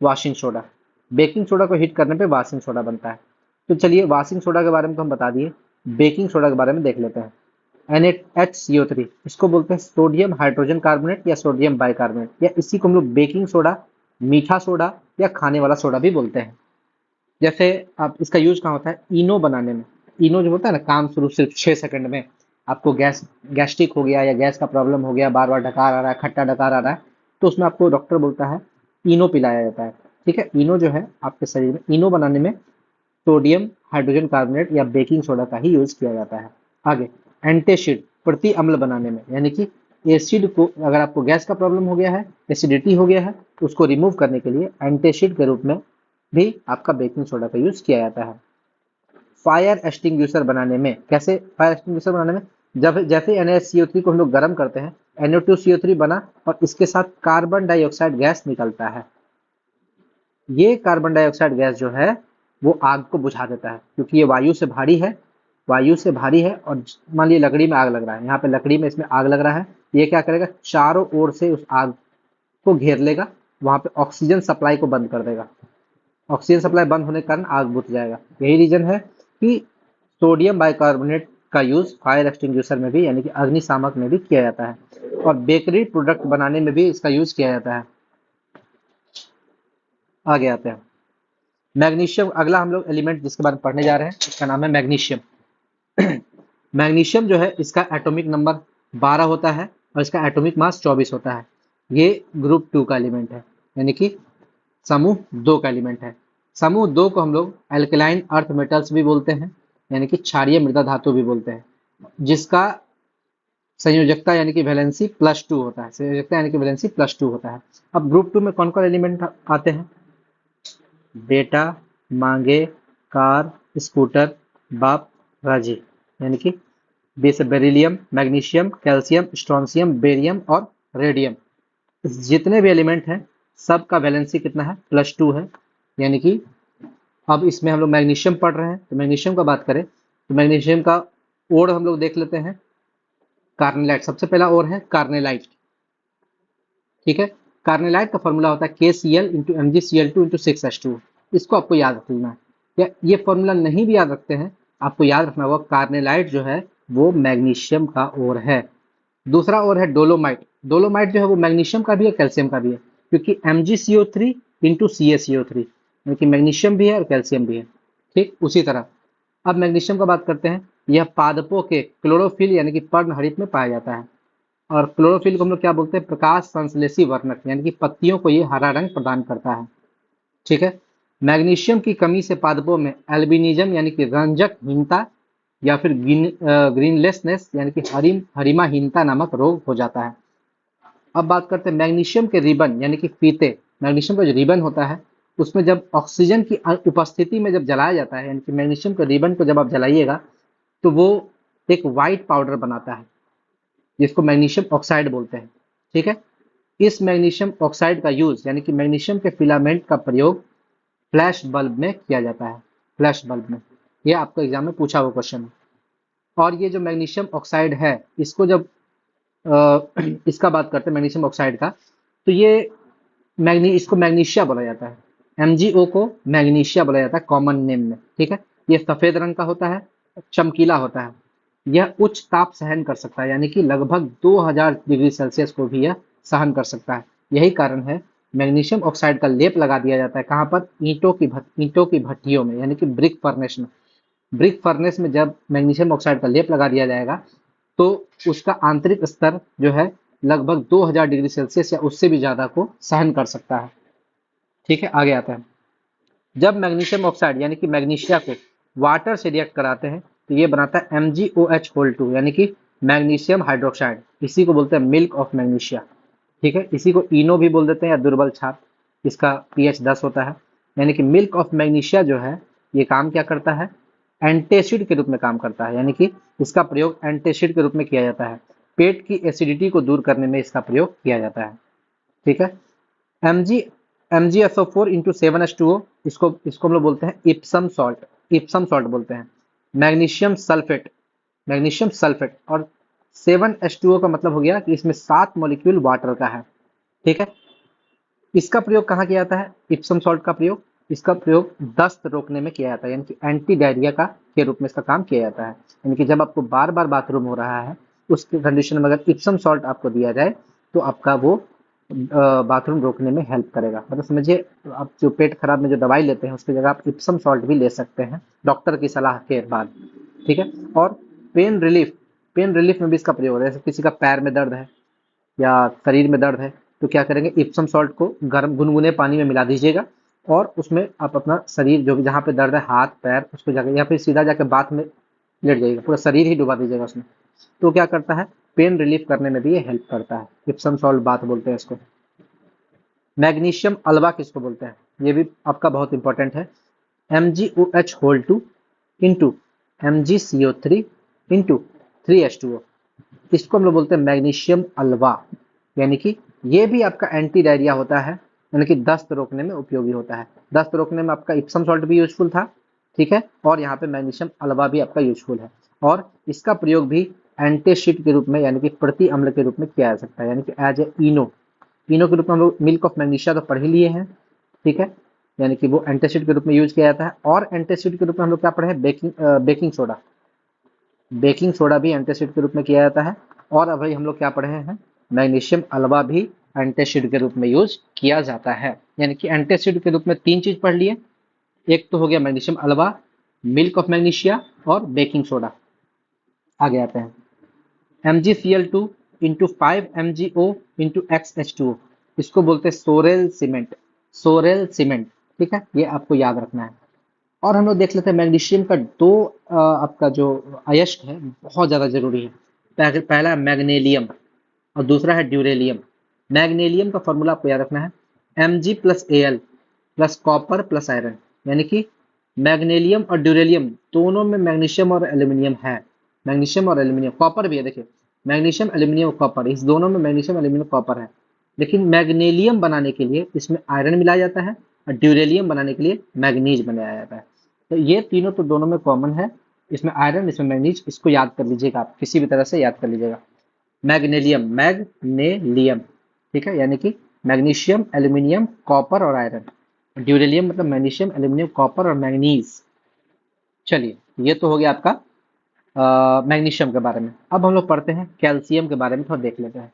वॉशिंग सोडा। बेकिंग सोडा को हीट करने पे वॉशिंग सोडा बनता है। तो चलिए वॉशिंग सोडा के बारे में तो हम बता दिए, बेकिंग सोडा के बारे में देख लेते हैं। NaHCO3 इसको बोलते हैं सोडियम हाइड्रोजन कार्बोनेट या सोडियम बाइकार्बोनेट, या इसी को हम लोग बेकिंग सोडा, मीठा सोडा या खाने वाला सोडा भी बोलते हैं। जैसे आप इसका यूज कहाँ होता है, इनो बनाने में। इनो जो होता है ना, काम शुरू सिर्फ 6 सेकंड में। आपको गैस्ट्रिक हो गया या गैस का प्रॉब्लम हो गया, बार बार डकार आ रहा है, खट्टा डकार आ रहा है, तो उसमें आपको डॉक्टर बोलता है इनो पिलाया जाता है। ठीक है, इनो जो है आपके शरीर में, इनो बनाने में सोडियम हाइड्रोजन कार्बोनेट या बेकिंग सोडा का ही यूज किया जाता है। आगे, एंटासिड प्रति अम्ल बनाने में, यानी कि एसिड को, अगर आपको गैस का प्रॉब्लम हो गया है, एसिडिटी हो गया है, तो उसको रिमूव करने के लिए एंटासिड के रूप में भी आपका बेकिंग सोडा का यूज किया जाता है। फायर एक्सटिंग्विशर बनाने में, कैसे फायर एक्सटिंग्विशर बनाने में, जब जैसे NaCO3 को हम लोग गर्म करते हैं, NO2CO3 बना और इसके साथ कार्बन डाइऑक्साइड गैस निकलता है। ये कार्बन डाइऑक्साइड गैस जो है वो आग को बुझा देता है, क्योंकि ये वायु से भारी है, वायु से भारी है। और मान लीजिए लकड़ी में आग लग रहा है, यहाँ पे लकड़ी में इसमें आग लग रहा है, ये क्या करेगा, चारों ओर से उस आग को घेर लेगा, वहां पे ऑक्सीजन सप्लाई को बंद कर देगा। ऑक्सीजन सप्लाई बंद होने के कारण आग बुझ जाएगा। यही रीजन है कि सोडियम बाइकार्बोनेट का यूज फायर एक्सटिंग्विशर में भी, यानी कि अग्निशामक में भी किया जाता है। और बेकरी प्रोडक्ट बनाने में भी इसका यूज किया जाता है। आगे आते हैं मैग्नीशियम। अगला हम लोग एलिमेंट जिसके बारे में पढ़ने जा रहे हैं, इसका नाम है मैग्नीशियम। मैग्नीशियम जो है, इसका एटॉमिक नंबर 12 होता है और इसका एटॉमिक मास 24 होता है। ये ग्रुप 2 का एलिमेंट है, यानी कि समूह 2 का एलिमेंट है। समूह 2 को हम लोग एल्कलाइन अर्थ मेटल्स भी बोलते हैं, यानी कि क्षारीय मृदा धातु भी बोलते हैं, जिसका संयोजकता यानी कि वैलेंसी +2 होता है। संयोजकता यानी कि वैलेंसी +2 होता है। अब ग्रुप 2 में कौन कौन एलिमेंट आते हैं, बेटा, मांगे, कार, स्कूटर, बाप, राजी, यानी कि बेरिलियम, मैग्नीशियम, कैल्शियम, स्ट्रोंसियम, बेरियम और रेडियम। जितने भी एलिमेंट हैं सबका वैलेंसी कितना है, +2 है। यानी कि अब इसमें हम लोग मैग्नीशियम पढ़ रहे हैं, तो मैग्नीशियम का बात करें तो मैग्नीशियम का ओर हम लोग देख लेते हैं, कार्नेलाइट। सबसे पहला ओर है कार्नेलाइट। ठीक है, कार्नेलाइट का फॉर्मूला होता है KCl × MgCl2 × 6H2। इसको आपको याद रख लेना है, या ये फॉर्मूला नहीं भी याद रखते हैं, आपको याद रखना होगा कार्नेलाइट जो है वो मैग्नीशियम का ओर है। दूसरा ओर है डोलोमाइट। डोलोमाइट जो है वो मैग्नीशियम का भी है, कैल्शियम का भी है, क्योंकि MgCO3 × CaCO3, यानी कि मैग्नीशियम भी है और कैल्शियम भी है। ठीक उसी तरह अब मैग्नीशियम का बात करते हैं। यह पादपों के क्लोरोफिल यानी कि पर्णहरित में पाया जाता है। और क्लोरोफिल को हम लोग क्या बोलते हैं, प्रकाश संश्लेषी वर्णक, यानी कि पत्तियों को ये हरा रंग प्रदान करता है। ठीक है, मैग्नीशियम की कमी से पादपों में एल्बिनिज्म यानी कि रंजकहीनता या फिर ग्रीनलेसनेस यानी कि हरिमाहीनता नामक रोग हो जाता है। अब बात करते हैं मैग्नीशियम के रिबन यानी कि फीते। मैग्नीशियम का जो रिबन होता है उसमें जब ऑक्सीजन की उपस्थिति में जब जलाया जाता है, यानी कि मैग्नीशियम के रिबन को जब आप जलाइएगा तो वो एक व्हाइट पाउडर बनाता है, जिसको मैग्नीशियम ऑक्साइड बोलते हैं। ठीक है, इस मैग्नीशियम ऑक्साइड का यूज यानी कि मैग्नीशियम के फिलामेंट का प्रयोग फ्लैश बल्ब में किया जाता है। फ्लैश बल्ब में, यह आपको एग्जाम में पूछा हुआ क्वेश्चन है। और ये जो मैग्नीशियम ऑक्साइड है, इसको जब इसका बात करते हैं मैग्नीशियम ऑक्साइड का, तो ये इसको मैग्नीशिया बोला जाता है। MgO को मैग्नीशिया बोला जाता है कॉमन नेम में। ठीक है, ये सफेद रंग का होता है, चमकीला होता है। यह उच्च ताप सहन कर सकता है, यानी कि लगभग 2000 डिग्री सेल्सियस को भी यह सहन कर सकता है। यही कारण है मैग्नीशियम ऑक्साइड का लेप लगा दिया जाता है। कहाँ पर, ईंटों की भट्टियों में, यानी कि ब्रिक फर्नेस में। ब्रिक फर्नेस में जब मैग्नीशियम ऑक्साइड का लेप लगा दिया जाएगा तो उसका आंतरिक स्तर जो है लगभग 2000 डिग्री सेल्सियस या उससे भी ज्यादा को सहन कर सकता है। ठीक है, आगे आता है। जब मैग्नीशियम ऑक्साइड यानी कि मैग्नीशिया को वाटर से रिएक्ट कराते हैं तो ये बनाता है MgOH2 यानी कि मैग्नीशियम हाइड्रोक्साइड। इसी को बोलते हैं मिल्क ऑफ मैग्नीशिया। ठीक है, इसी को इनो भी बोल देते हैं या दुर्बल छाप। इसका pH 10 होता है। यानी कि मिल्क ऑफ मैग्नीशिया जो है ये काम क्या करता है, एंटासिड के रूप में काम करता है, यानी कि इसका प्रयोग एंटासिड के रूप में किया जाता है। पेट की एसिडिटी को दूर करने में इसका प्रयोग किया जाता है। ठीक है, MgSO4 इंटू 7H2O, इसको इसको हम लोग बोलते हैं इप्सम सॉल्ट, इप्सम सॉल्ट बोलते हैं। मैग्नीशियम सल्फेट, मैग्नीशियम सल्फेट, और 7H2O का मतलब हो गया कि इसमें 7 मॉलिक्यूल वाटर का है। ठीक है, इसका प्रयोग कहाँ किया जाता है? इप्सम सॉल्ट का प्रयोग, इसका प्रयोग दस्त रोकने में किया जाता है, यानी कि एंटी डायरिया का के रूप में इसका काम किया जाता है। यानी कि जब आपको बार बार बाथरूम हो रहा है, उस कंडीशन में अगर इप्सम सॉल्ट आपको दिया जाए तो आपका वो बाथरूम रोकने में हेल्प करेगा। मतलब समझिए, आप जो पेट खराब में जो दवाई लेते हैं उसकी जगह आप इप्सम सॉल्ट भी ले सकते हैं डॉक्टर की सलाह के बाद। ठीक है, और पेन रिलीफ, पेन रिलीफ में भी इसका प्रयोग है। जैसे किसी का पैर में दर्द है या शरीर में दर्द है तो क्या करेंगे, इप्सम सॉल्ट को गर्म गुनगुने पानी में मिला दीजिएगा और उसमें आप अपना शरीर जो भी जहाँ पे दर्द है, हाथ पैर, उसको जाकर या फिर सीधा जाकर बाथ में लेट जाइएगा, पूरा शरीर ही डुबा दीजिएगा उसमें। तो क्या करता है, पेन रिलीफ करने में भी ये हेल्प करता है। इप्सम सॉल्ट बाथ बोलते हैं इसको। मैग्नीशियम अल्वा किसको बोलते हैं, ये भी आपका बहुत इंपॉर्टेंट है। MgOH whole 2 into MgCO3 into 3H2O, इसको हम लोग बोलते हैं मैग्नीशियम अल्वा। यानी कि ये भी आपका एंटी डायरिया होता है, यानी कि दस्त रोकने में उपयोगी होता है। दस्त रोकने में आपका इप्सम सॉल्ट भी यूजफुल था, ठीक है, और यहाँ पे मैग्नीशियम अल्वा भी आपका यूजफुल है। और इसका प्रयोग भी एंटीसिड के रूप में, यानी कि प्रति अम्ल के रूप में किया जा सकता है, यानी कि एज ए इनो, इनो के रूप में हम लोग मिल्क ऑफ मैग्नीशिया तो पढ़ ही लिए हैं। ठीक है, यानी कि वो एंटीसिड के रूप में यूज किया जाता है। और एंटीसिड के रूप में हम लोग क्या पढ़े हैं, बेकिंग सोडा, बेकिंग सोडा भी एंटीसिड के रूप में किया जाता है। और अभी हम लोग क्या पढ़े हैं, मैग्नीशियम अल्वा भी एंटीसिड के रूप में यूज किया जाता है। यानी कि एंटीसिड के रूप में 3 चीज पढ़ लिए, एक तो हो गया magnesium Alva, milk of magnesia और बेकिंग सोडा। आगे आते हैं, MgCl2 into 5MgO into XH2O, इसको बोलते हैं सोरेल सीमेंट, सोरेल सीमेंट। ठीक है, ये आपको याद रखना है। और हम लोग देख लेते हैं मैग्नीशियम का दो आपका जो अयस्क है बहुत ज़्यादा जरूरी है। पहला है मैग्नीलियम और दूसरा है ड्यूरेलियम। मैग्नीलियम का फॉर्मूला आपको याद रखना है, Mg plus Al plus copper plus iron. यानी कि मैग्नीलियम और ड्यूरेलियम दोनों में मैग्नीशियम और एल्यूमिनियम है, मैग्नीशियम और एल्यूमिनियम, कॉपर भी है। देखिए, मैग्नीशियम एल्यूमिनियम कॉपर, इस दोनों में मैग्नीशियम एल्यूमिनियम कॉपर है। लेकिन मैग्नीलियम बनाने के लिए इसमें आयरन मिलाया जाता है और ड्यूरेलियम बनाने के लिए मैग्नीज बनाया जाता है। तो ये तीनों तो दोनों में कॉमन है, इसमें आयरन इसमें मैग्नीज, इसको याद कर लीजिएगा, आप किसी भी तरह से याद कर लीजिएगा। मैग्नीलियम, मैग्नेलियम, ठीक है, यानी कि मैग्नीशियम एल्यूमिनियम कॉपर और आयरन। ड्यूरेलियम मतलब मैग्नीशियम एल्यूमिनियम कॉपर और मैग्नीज। चलिए, ये तो हो गया आपका मैग्नीशियम के बारे में। अब हम लोग पढ़ते हैं कैल्शियम के बारे में, थोड़ा देख लेते हैं।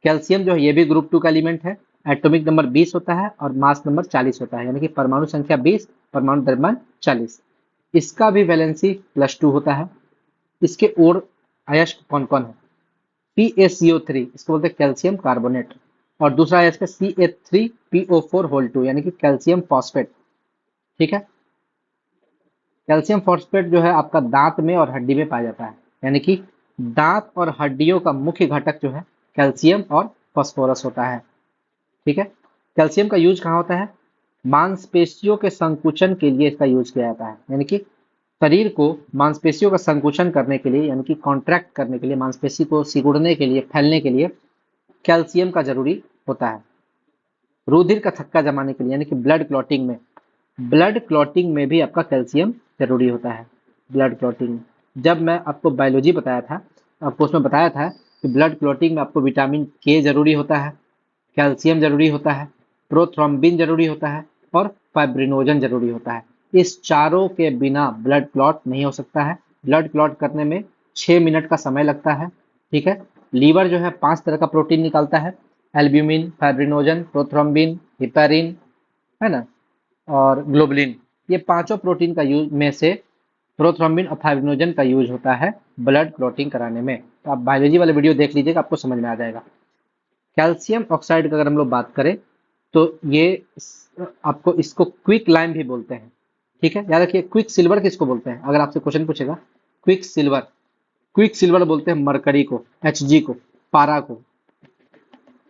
कैल्शियम जो है ये भी ग्रुप 2 का एलिमेंट है। एटॉमिक नंबर 20 होता है और मास नंबर 40 होता है, यानी कि परमाणु संख्या 20, परमाणु द्रव्यमान 40। इसका भी वैलेंसी +2 होता है। इसके और अयस्क कौन कौन है, PaCO3, इसको बोलते हैं कैल्शियम कार्बोनेट, और दूसरा अयस्क है Ca3PO4 होल 2, यानी कि कैल्शियम फॉस्फेट। ठीक है, कैल्शियम फॉस्फेट जो है आपका दांत में और हड्डी में पाया जाता है, यानी कि दांत और हड्डियों का मुख्य घटक जो है कैल्शियम और फास्फोरस होता है। ठीक है, कैल्शियम का यूज कहाँ होता है, मांसपेशियों के संकुचन के लिए इसका यूज किया जाता है। यानी कि शरीर को मांसपेशियों का संकुचन करने के लिए, यानी कि कॉन्ट्रैक्ट करने के लिए, मांसपेशी को सिकुड़ने के लिए, फैलने के लिए कैल्शियम का जरूरी होता है। रुधिर का थक्का जमाने के लिए, यानी कि ब्लड क्लॉटिंग में, ब्लड क्लॉटिंग में भी आपका कैल्शियम जरूरी होता है। ब्लड क्लॉटिंग, जब मैं आपको बायोलॉजी बताया था, आपको उसमें बताया था कि ब्लड क्लॉटिंग में आपको विटामिन के जरूरी होता है, कैल्शियम जरूरी होता है, प्रोथ्रोम्बिन जरूरी होता है और फाइब्रिनोजन जरूरी होता है। इस चारों के बिना ब्लड क्लॉट नहीं हो सकता है। ब्लड क्लॉट करने में 6 मिनट का समय लगता है। ठीक है, लीवर जो है 5 तरह का प्रोटीन निकालता है, एल्ब्यूमिन, फाइब्रिनोजन, प्रोथ्रोम्बिन, हिपेरिन, है ना, और ग्लोबुलिन। ये पांचों प्रोटीन का यूज में से प्रोथ्रोम्बिन और फाइब्रिनोजन का यूज होता है ब्लड क्लॉटिंग कराने में। तो आप बायोलॉजी वाले वीडियो देख लीजिएगा, आपको समझ में आ जाएगा। कैल्शियम ऑक्साइड की अगर हम लोग बात करें तो ये आपको इसको क्विक लाइम भी बोलते हैं। ठीक है, याद रखिए, क्विक सिल्वर किसको बोलते हैं, अगर आपसे क्वेश्चन पूछेगा, क्विक सिल्वर, क्विक सिल्वर बोलते हैं मरकरी को, Hg को, पारा को।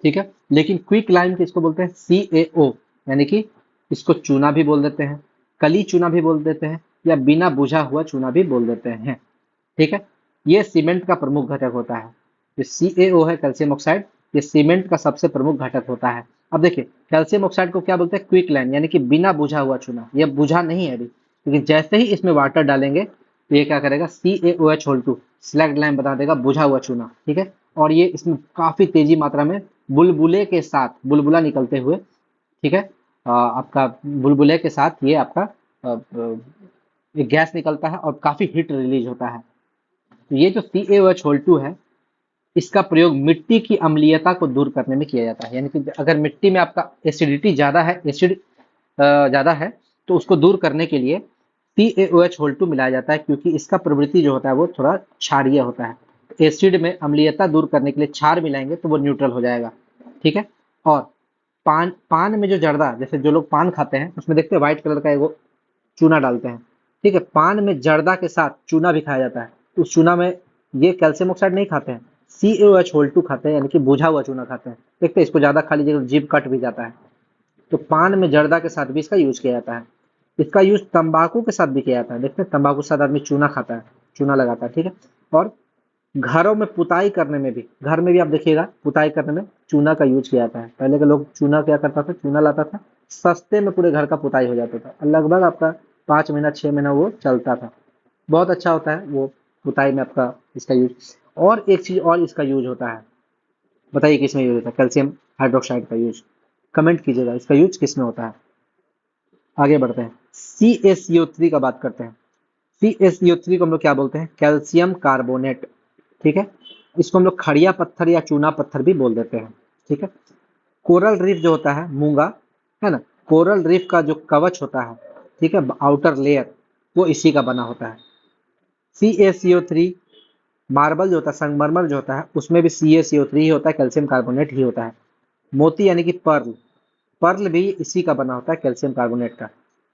ठीक है, लेकिन क्विक लाइम किसको बोलते हैं, CaO, यानी कि इसको चूना भी बोल देते हैं, कली चूना भी बोल देते हैं, या बिना बुझा हुआ चूना भी बोल देते हैं। ठीक है, ये सीमेंट का प्रमुख घटक होता है। जो CaO है, कैल्शियम ऑक्साइड, ये सीमेंट का सबसे प्रमुख घटक होता है। अब देखिए कैल्शियम ऑक्साइड को क्या बोलते हैं, क्विक लैंड, यानी कि बिना बुझा हुआ चूना। ये बुझा नहीं है अभी, लेकिन जैसे ही इसमें वाटर डालेंगे तो ये क्या करेगा, CaOH2 स्लैग्ड लाइम बना देगा, बुझा हुआ चूना। ठीक है, और ये इसमें काफी तेजी मात्रा में बुलबुले के साथ, बुलबुला निकलते हुए, ठीक है, आपका बुलबुले के साथ ये आपका ये गैस निकलता है और काफी हीट रिलीज होता है। तो ये जो CaOH2 है, इसका प्रयोग मिट्टी की अम्लीयता को दूर करने में किया जाता है। यानी कि अगर मिट्टी में आपका एसिडिटी ज्यादा है, एसिड ज्यादा है, तो उसको दूर करने के लिए CaOH2 मिलाया जाता है, क्योंकि इसका प्रवृत्ति जो होता है वो थोड़ा क्षारीय होता है। एसिड में अम्लीयता दूर करने के लिए क्षार मिलाएंगे तो वो न्यूट्रल हो जाएगा। ठीक है, और पान पान में जो जर्दा, जैसे जो लोग पान खाते हैं उसमें देखते हैं व्हाइट कलर का एगो चूना डालते हैं। ठीक है, पान में जर्दा के साथ चूना भी खाया जाता है। उस चूना में ये कैल्शियम ऑक्साइड नहीं खाते हैं, CaOH2 खाते हैं, यानी कि बुझा हुआ चूना खाते हैं। देखते हैं इसको ज्यादा खा लीजिएगा तो जीभ कट भी जाता है। तो पान में जर्दा के साथ भी इसका यूज किया जाता है। इसका यूज तंबाकू के साथ भी किया जाता है। देखते हैं तंबाकू के साथ आदमी चूना खाता है, चूना लगाता है। ठीक है, और घरों में पुताई करने में भी, घर में भी आप देखिएगा पुताई करने में चूना का यूज किया जाता है। पहले के लोग चूना क्या करता था, चूना लाता था, सस्ते में पूरे घर का पुताई हो जाता था, लगभग आपका 5 महीना 6 महीना वो चलता था। बहुत अच्छा होता है वो पुताई में आपका इसका यूज। और एक चीज और इसका यूज होता है, बताइए किसमें यूज होता है कैल्शियम हाइड्रोक्साइड का यूज, कमेंट कीजिएगा इसका यूज किसमें होता है। आगे बढ़ते हैं, CaCO3 का बात करते हैं। CaCO3 को हम लोग क्या बोलते हैं, कैल्शियम कार्बोनेट। ठीक है, इसको हम लोग खड़िया पत्थर या चूना पत्थर भी बोल देते हैं। ठीक है, कोरल रीफ जो होता है, मूंगा, है ना, कोरल रीफ का जो कवच होता है, ठीक है, आउटर लेयर, वो इसी का बना होता है। CaCO3, मार्बल जो होता है, संगमरमर जो होता है, उसमें भी CaCO3 ही होता है, कैल्शियम कार्बोनेट ही होता है। मोती यानी कि पर्ल, पर्ल भी इसी का बना होता है, कैल्शियम कार्बोनेट का।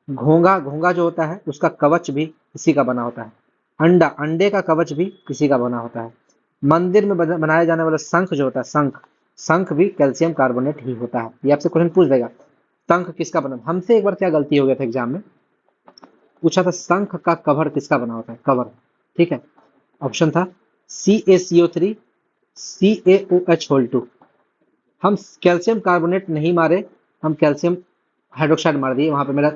घोंगा, घोंगा जो होता है उसका कवच भी इसी का बना होता है। अंडा, अंडे का कवच भी इसी का बना होता है। मंदिर में बनाया जाने वाला शंख जो होता है, शंख, शंख भी कैल्शियम कार्बोनेट ही होता है। ये आपसे क्वेश्चन पूछ देगा, शंख किसका बना, हमसे एक बार क्या गलती हो गया था एग्जाम में, पूछा था शंख का कवर किसका बना होता है, कवर। ठीक है, ऑप्शन था CaCO3, CaOH2। हम कैल्शियम कार्बोनेट नहीं मारे, हम कैल्शियम हाइड्रोक्साइड मार दिए, वहां पे मेरा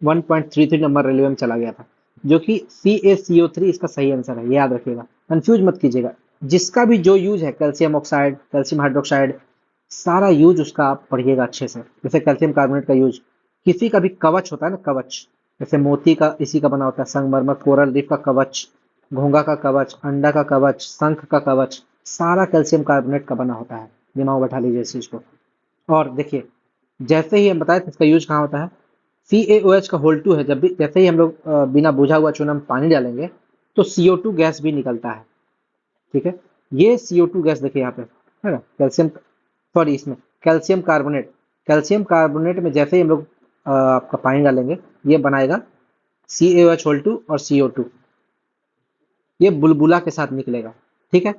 1.33 नंबर रेलवे में चला गया था, जो कि CaCO3 इसका सही आंसर है। ये याद रखिएगा, कंफ्यूज मत कीजिएगा। जिसका भी जो यूज है, कैल्शियम ऑक्साइड, कैल्शियम हाइड्रोक्साइड, सारा यूज उसका आप पढ़िएगा अच्छे से। जैसे कैल्शियम कार्बोनेट का यूज, किसी का भी कवच होता है ना, कवच, जैसे मोती का इसी का बना होता है, संगमरमर, कोरल रीफ का कवच, घोंगा का कवच, अंडा का कवच, शंख का कवच, सारा कैल्शियम कार्बोनेट का बना होता है। दिमाग बैठा लीजिए इस चीज को। और देखिए, जैसे ही हम बताए इसका यूज कहाँ होता है, CaOH2 है, जब भी जैसे ही हम लोग बिना बुझा हुआ चूना में पानी डालेंगे तो CO2 गैस भी निकलता है। ठीक है, ये CO2 गैस देखिए यहाँ पे, है ना, कैल्शियम, सॉरी इसमें कैल्शियम कार्बोनेट, कैल्शियम कार्बोनेट में जैसे ही हम लोग आपका पानी डालेंगे, ये बनाएगा CaOH2 और CO2, ये बुलबुला के साथ निकलेगा। ठीक है,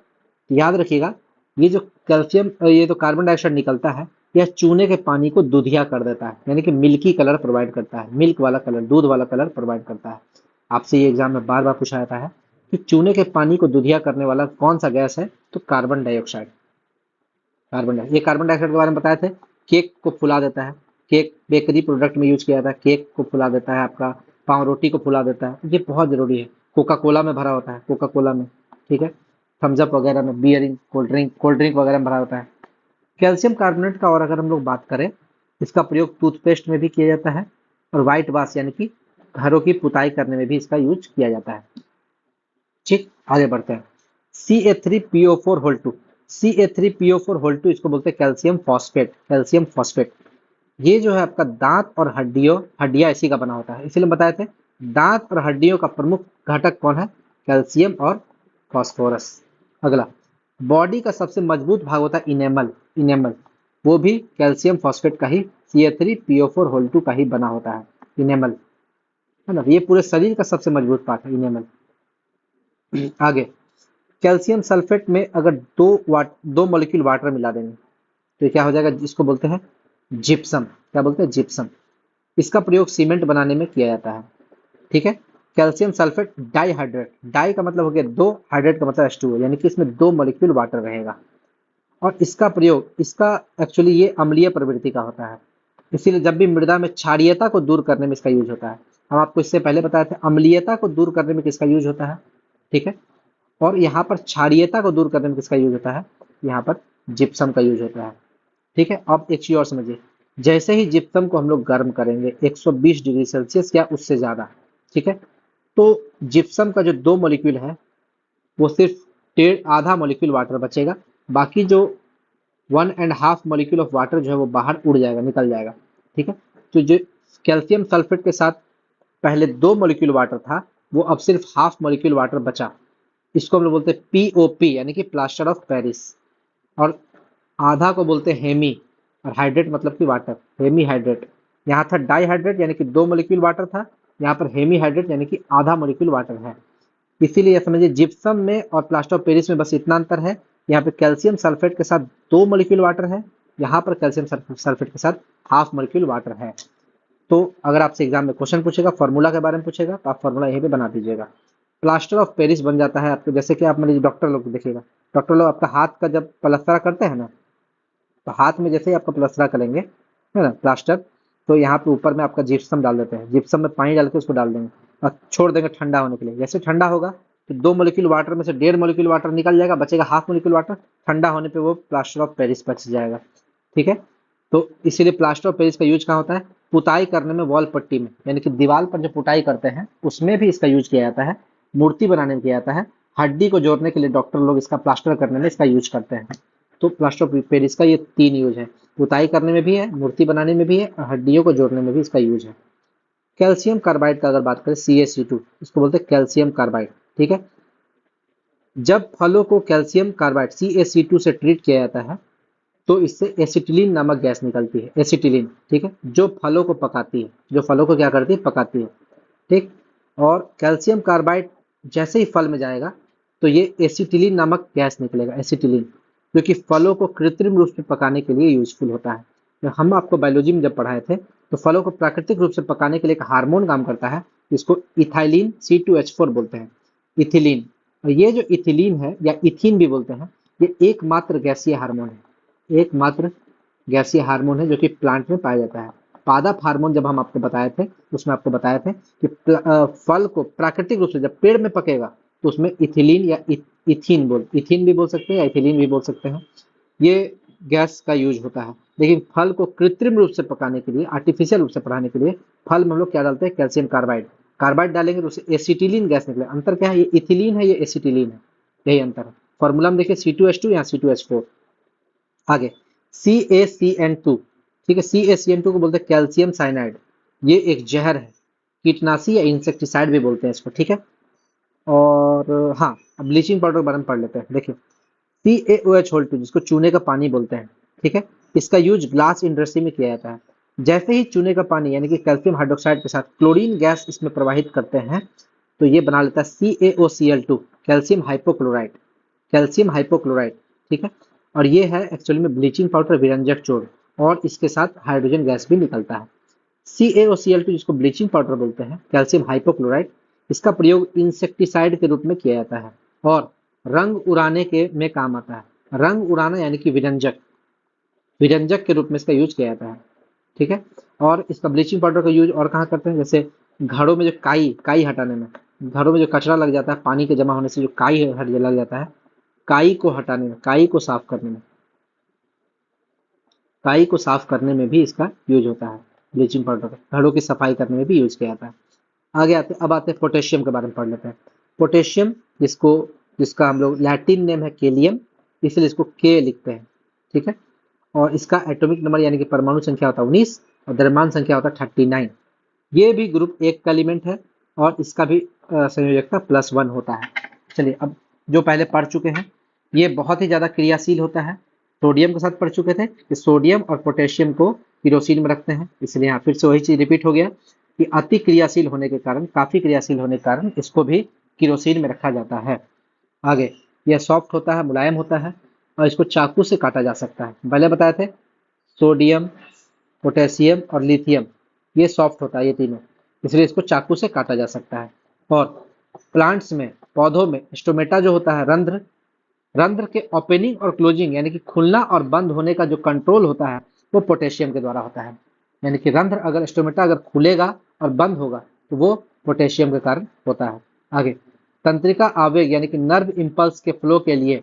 याद रखिएगा, ये जो कैल्शियम, ये तो कार्बन डाइऑक्साइड निकलता है, यह चूने के पानी को दूधिया कर देता है, यानी कि मिल्की कलर प्रोवाइड करता है, मिल्क वाला कलर, दूध वाला कलर प्रोवाइड करता है। आपसे ये एग्जाम में बार बार पूछा जाता है कि चूने के पानी को दूधिया करने वाला कौन सा गैस है, तो कार्बन डाइऑक्साइड। कार्बन डाइऑक्साइड, ये कार्बन डाइऑक्साइड के बारे में बताए थे, केक को फुला देता है, केक बेकरी प्रोडक्ट में यूज किया जाता है, केक को फुला देता है, आपका पाव रोटी को फुला देता है, ये बहुत जरूरी है। कोका कोला में भरा होता है, कोका कोला में, ठीक है, थम्स अप वगैरह में, बियरिंग, कोल्ड ड्रिंक वगैरह में भरा होता है। कैल्शियम कार्बोनेट का और अगर हम लोग बात करें, इसका प्रयोग टूथपेस्ट में भी किया जाता है, और व्हाइट वाश यानी कि घरों की पुताई करने में भी इसका यूज किया जाता है। ठीक, आगे बढ़ते हैं, Ca3PO4 CA3PO4 इसको बोलते हैं कैल्शियम फॉस्फेट, कैल्शियम फॉस्फेट। ये जो है आपका दांत और हड्डियां इसी का बना होता है, इसीलिए बताए थे दांत और हड्डियों का प्रमुख घटक कौन है, कैल्शियम और फास्फोरस। अगला, बॉडी का सबसे मजबूत भाग होता है इनेमल, इनेमल, वो भी कैल्शियम फॉस्फेट का ही, CA3PO4 का ही बना होता है, इनेमल, है ना, ये पूरे शरीर का सबसे मजबूत पार्ट है इनेमल। आगे, कैल्शियम सल्फेट में अगर दो मॉलिक्यूल वाटर मिला देंगे तो ये क्या हो जाएगा, जिसको बोलते हैं जिप्सम, क्या बोलते हैं, जिप्सम। इसका प्रयोग सीमेंट बनाने में किया जाता है। ठीक है, कैल्शियम सल्फेट डाइहाइड्रेट, डाई का मतलब हो गया दो, हाइड्रेट का मतलब H2O, यानी कि इसमें दो मॉलिक्यूल वाटर रहेगा। और इसका प्रयोग, इसका एक्चुअली ये अम्लीय प्रवृत्ति का होता है, इसीलिए जब भी मृदा में क्षारीयता को दूर करने में इसका यूज होता है। हम आपको इससे पहले बताए थे अम्लीयता को दूर करने में किसका यूज होता है, ठीक है। और यहाँ पर क्षारीयता को दूर करने में किसका यूज होता है, यहाँ पर जिप्सम का यूज होता है, ठीक है। अब एक चीज और समझिए, जैसे ही जिप्सम को हम लोग गर्म करेंगे 120 डिग्री सेल्सियस या उससे ज्यादा, ठीक है, तो जिप्सम का जो 2 मॉलिक्यूल है वो सिर्फ डेढ़ आधा मॉलिक्यूल वाटर बचेगा, बाकी जो 1.5 मॉलिक्यूल ऑफ वाटर जो है वो बाहर उड़ जाएगा, निकल जाएगा, ठीक है। तो जो कैल्शियम सल्फेट के साथ पहले 2 मॉलिक्यूल वाटर था, वो अब सिर्फ हाफ मॉलिक्यूल वाटर बचा, इसको हम लोग बोलते हैं पीओपी, यानी कि प्लास्टर ऑफ पेरिस। और आधा को बोलते हैं हेमी, और हाइड्रेट मतलब कि वाटर, हेमी हाइड्रेट। यहाँ था डाई हाइड्रेट यानी कि 2 मॉलिक्यूल वाटर था, यहाँ पर हेमी हाइड्रेट यानी कि आधा मॉलिक्यूल वाटर है। इसीलिए यह समझिए जिप्सम में और प्लास्टर ऑफ पेरिस में बस इतना अंतर है, यहाँ पे कैल्शियम सल्फेट के साथ 2 मॉलिक्यूल वाटर है, यहाँ पर कैल्शियम सल्फेट के साथ हाफ मॉलिक्यूल वाटर है। तो अगर आपसे एग्जाम में क्वेश्चन पूछेगा, फार्मूला के बारे में पूछेगा, तो आप फार्मूला यहीं पे बना दीजिएगा। प्लास्टर ऑफ पेरिस बन जाता है आपको, जैसे कि आप मान लीजिए डॉक्टर लोग देखिएगा, डॉक्टर लोग आपका हाथ का जब पलस्तरा करते हैं ना, तो हाथ में जैसे ही आपका प्लस्तरा करेंगे, है ना, प्लास्टर, तो यहाँ पे ऊपर में आपका जिप्सम डाल देते हैं, जिप्सम में पानी डाल के उसको डाल देंगे और छोड़ देंगे ठंडा होने के लिए। जैसे ठंडा होगा तो 2 मॉलिक्यूल वाटर में से 1.5 मॉलिक्यूल वाटर निकल जाएगा, बचेगा हाफ मॉलिक्यूल वाटर, ठंडा होने पे वो प्लास्टर ऑफ पेरिस बच जाएगा, ठीक है। तो इसीलिए प्लास्टर ऑफ पेरिस का यूज कहाँ होता है, पुताई करने में, वॉल पट्टी में, यानी कि दीवार पर जो पुताई करते हैं उसमें भी इसका यूज किया जाता है, मूर्ति बनाने में किया जाता है, हड्डी को जोड़ने के लिए डॉक्टर लोग इसका प्लास्टर करने में इसका यूज करते हैं। तो प्लास्टर ऑफ पेरिस का ये 3 यूज है, पुताई करने में भी है, मूर्ति बनाने में भी है, और हड्डियों को जोड़ने में भी इसका यूज है। कैल्शियम कार्बाइड का अगर बात करें, CaC2, इसको बोलते हैं कैल्शियम कार्बाइड, ठीक है। जब फलों को कैल्शियम कार्बाइड CaC2 से ट्रीट किया जाता है तो इससे एसिटिलीन नामक गैस निकलती है, एसिटिलीन, ठीक है, जो फलों को पकाती है, जो फलों को क्या करती है, पकाती है, ठीक। और कैल्शियम कार्बाइड जैसे ही फल में जाएगा तो ये एसिटिलीन नामक गैस निकलेगा, एसिटिलीन, जो कि फलों को कृत्रिम रूप से पकाने के लिए यूजफुल होता है। तो हम आपको बायोलॉजी में जब पढ़ाए थे, तो फलों को प्राकृतिक रूप से पकाने के लिए एक हार्मोन काम करता है, जिसको इथाइलिन C2H4 बोलते हैं, इथिलीन। और ये जो इथिलीन है या इथिन भी बोलते हैं, ये एकमात्र गैसीय हार्मोन है, एकमात्र गैसीय हार्मोन है जो कि प्लांट में पाया जाता है। पादप हार्मोन जब हम आपको बताए थे, उसमें आपको बताए थे कि फल को प्राकृतिक रूप से जब पेड़ में पकेगा तो उसमें इथिलीन या इथिन भी बोल सकते हैं या इथिलीन भी बोल सकते हैं, ये गैस का यूज होता है। लेकिन फल को कृत्रिम रूप से पकाने के लिए, आर्टिफिशियल रूप से पकाने के लिए फल में हम लोग क्या डालते हैं, कैल्शियम कार्बाइड, कार्बाइड डालेंगे तो उससे एसिटिलीन गैस निकले। अंतर क्या है, ये इथिलीन है, ये एसिटिलीन है, यही अंतर है। फॉर्मूला में देखिए C2H2 या C2H4। आगे CaCN2, ठीक है, CaCN2 को बोलते हैं कैल्शियम साइनाइड, ये एक जहर है, कीटनाशी या इंसेक्टिसाइड भी बोलते हैं इसको, ठीक है। और हाँ, अब ब्लीचिंग पाउडर के बारे में पढ़ लेते हैं। देखिए CaOH2 जिसको चूने का पानी बोलते हैं, ठीक है, इसका यूज ग्लास इंडस्ट्री में किया जाता है। जैसे ही चूने का पानी यानी कि कैल्शियम हाइड्रोक्साइड के साथ क्लोरीन गैस इसमें प्रवाहित करते हैं तो ये बना लेता है CaOCl2, calcium hypochloride, calcium hypochloride, ठीक है। और ये है एक्चुअली में ब्लीचिंग पाउडर विरंजक चूर्ण, और इसके साथ हाइड्रोजन गैस भी निकलता है। CaOCl2 जिसको ब्लीचिंग पाउडर बोलते हैं, कैल्शियम हाइपोक्लोराइड, इसका प्रयोग इंसेक्टिसाइड के रूप में किया जाता है और रंग उड़ाने के में काम आता है। रंग उड़ाना यानी कि विरंजक, विरंजक के रूप में इसका यूज किया जाता है, ठीक है। और इसका ब्लीचिंग पाउडर का यूज और कहाँ करते हैं, जैसे घरों में जो काई काई हटाने में, घरों में जो कचरा लग जाता है पानी के जमा होने से, जो काई हट लग जाता है, काई को हटाने में, काई को साफ करने में, काई को साफ करने में भी इसका यूज होता है। ब्लीचिंग पाउडर का घरों की सफाई करने में भी यूज किया जाता है। आगे आते, अब आते हैं पोटेशियम के बारे में पढ़ लेते हैं। पोटेशियम जिसको, जिसका हम लोग लैटिन नेम है केलियम, इसलिए इसको के लिखते हैं, ठीक है। और इसका एटॉमिक नंबर यानी कि परमाणु संख्या होता है 19 और द्रव्यमान संख्या होता है 39। ये भी ग्रुप 1 का एलिमेंट है और इसका भी संयोजकता +1 होता है। चलिए, अब जो पहले पढ़ चुके हैं, ये बहुत ही ज़्यादा क्रियाशील होता है। सोडियम के साथ पढ़ चुके थे कि सोडियम और पोटेशियम को किरोसिन में रखते हैं, इसलिए यहाँ फिर से वही चीज़ रिपीट हो गया कि अति क्रियाशील होने के कारण, काफ़ी क्रियाशील होने के कारण इसको भी किरोसिन में रखा जाता है। आगे, यह सॉफ्ट होता है, मुलायम होता है और इसको चाकू से काटा जा सकता है। पहले बताए थे सोडियम, पोटेशियम और लिथियम, ये सॉफ्ट होता है ये तीनों, इसलिए इसको चाकू से काटा जा सकता है। और प्लांट्स में, पौधों में स्टोमेटा जो होता है, रंध्र, रंध्र के ओपनिंग और क्लोजिंग यानी कि खुलना और बंद होने का जो कंट्रोल होता है वो पोटेशियम के द्वारा होता है। यानी कि रंध्र अगर स्टोमेटा अगर खुलेगा और बंद होगा तो वो पोटेशियम के कारण होता है। आगे, तंत्रिका आवेग यानी कि नर्व इंपल्स के फ्लो के लिए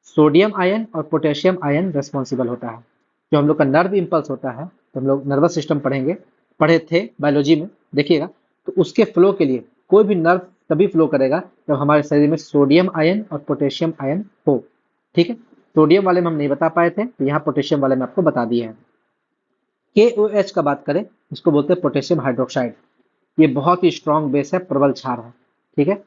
सोडियम आयन और पोटेशियम आयन रेस्पॉन्सिबल होता है। जो हम लोग का नर्व इंपल्स होता है, तो हम लोग नर्वस सिस्टम पढ़े थे बायोलॉजी में, देखिएगा, तो उसके फ्लो के लिए कोई भी नर्व तभी फ्लो करेगा जब हमारे शरीर में सोडियम आयन और पोटेशियम आयन हो। ठीक है, सोडियम वाले में हम नहीं बता पाए थे, तो यहाँ पोटेशियम वाले में आपको बता दिए हैं। KOH का बात करें, इसको बोलते हैं पोटेशियम हाइड्रोक्साइड। ये बहुत ही स्ट्रॉन्ग बेस है, प्रबल क्षार है। ठीक है,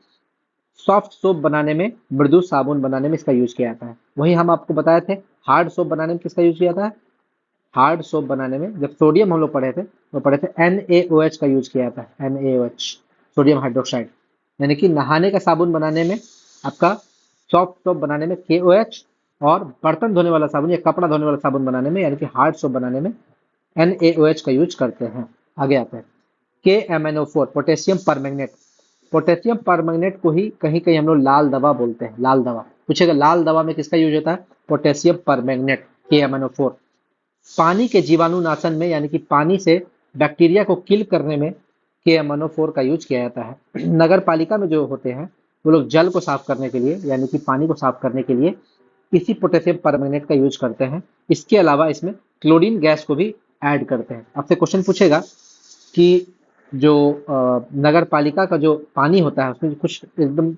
सॉफ्ट सोप बनाने में, मृदु साबुन बनाने में इसका यूज किया जाता है। वही हम आपको बताए थे हार्ड सोप बनाने में किसका यूज किया जाता है। हार्ड सोप बनाने में जब सोडियम हम लोग पढ़े थे, वो पढ़े थे NaOH का यूज किया जाता है। NaOH, sodium hydroxide. यानी कि नहाने का साबुन बनाने में आपका, सॉफ्ट सोप बनाने में KOH, और बर्तन धोने वाला साबुन या कपड़ा धोने वाला साबुन बनाने में यानी कि हार्ड सोप बनाने में NaOH का यूज करते हैं। आगे आते हैं KMnO4, potassium permanganate. Potassium permanganate को ही कहीं कहीं हम लोग लाल दवा बोलते हैं। लाल दवा पूछेगा, लाल दवा में किसका यूज होता है। Potassium permanganate, KMnO4। पानी के जीवाणुनाशन में यानी कि पानी से बैक्टीरिया को किल करने में KMnO4 का यूज किया जाता है। नगर पालिका में जो होते हैं वो लोग जल को साफ करने के लिए यानी कि पानी को साफ करने के लिए इसी पोटेशियम परमैंगनेट का यूज करते हैं। इसके अलावा इसमें क्लोरीन गैस को भी ऐड करते हैं। आपसे क्वेश्चन पूछेगा कि जो नगर पालिका का जो पानी होता है उसमें कुछ एकदम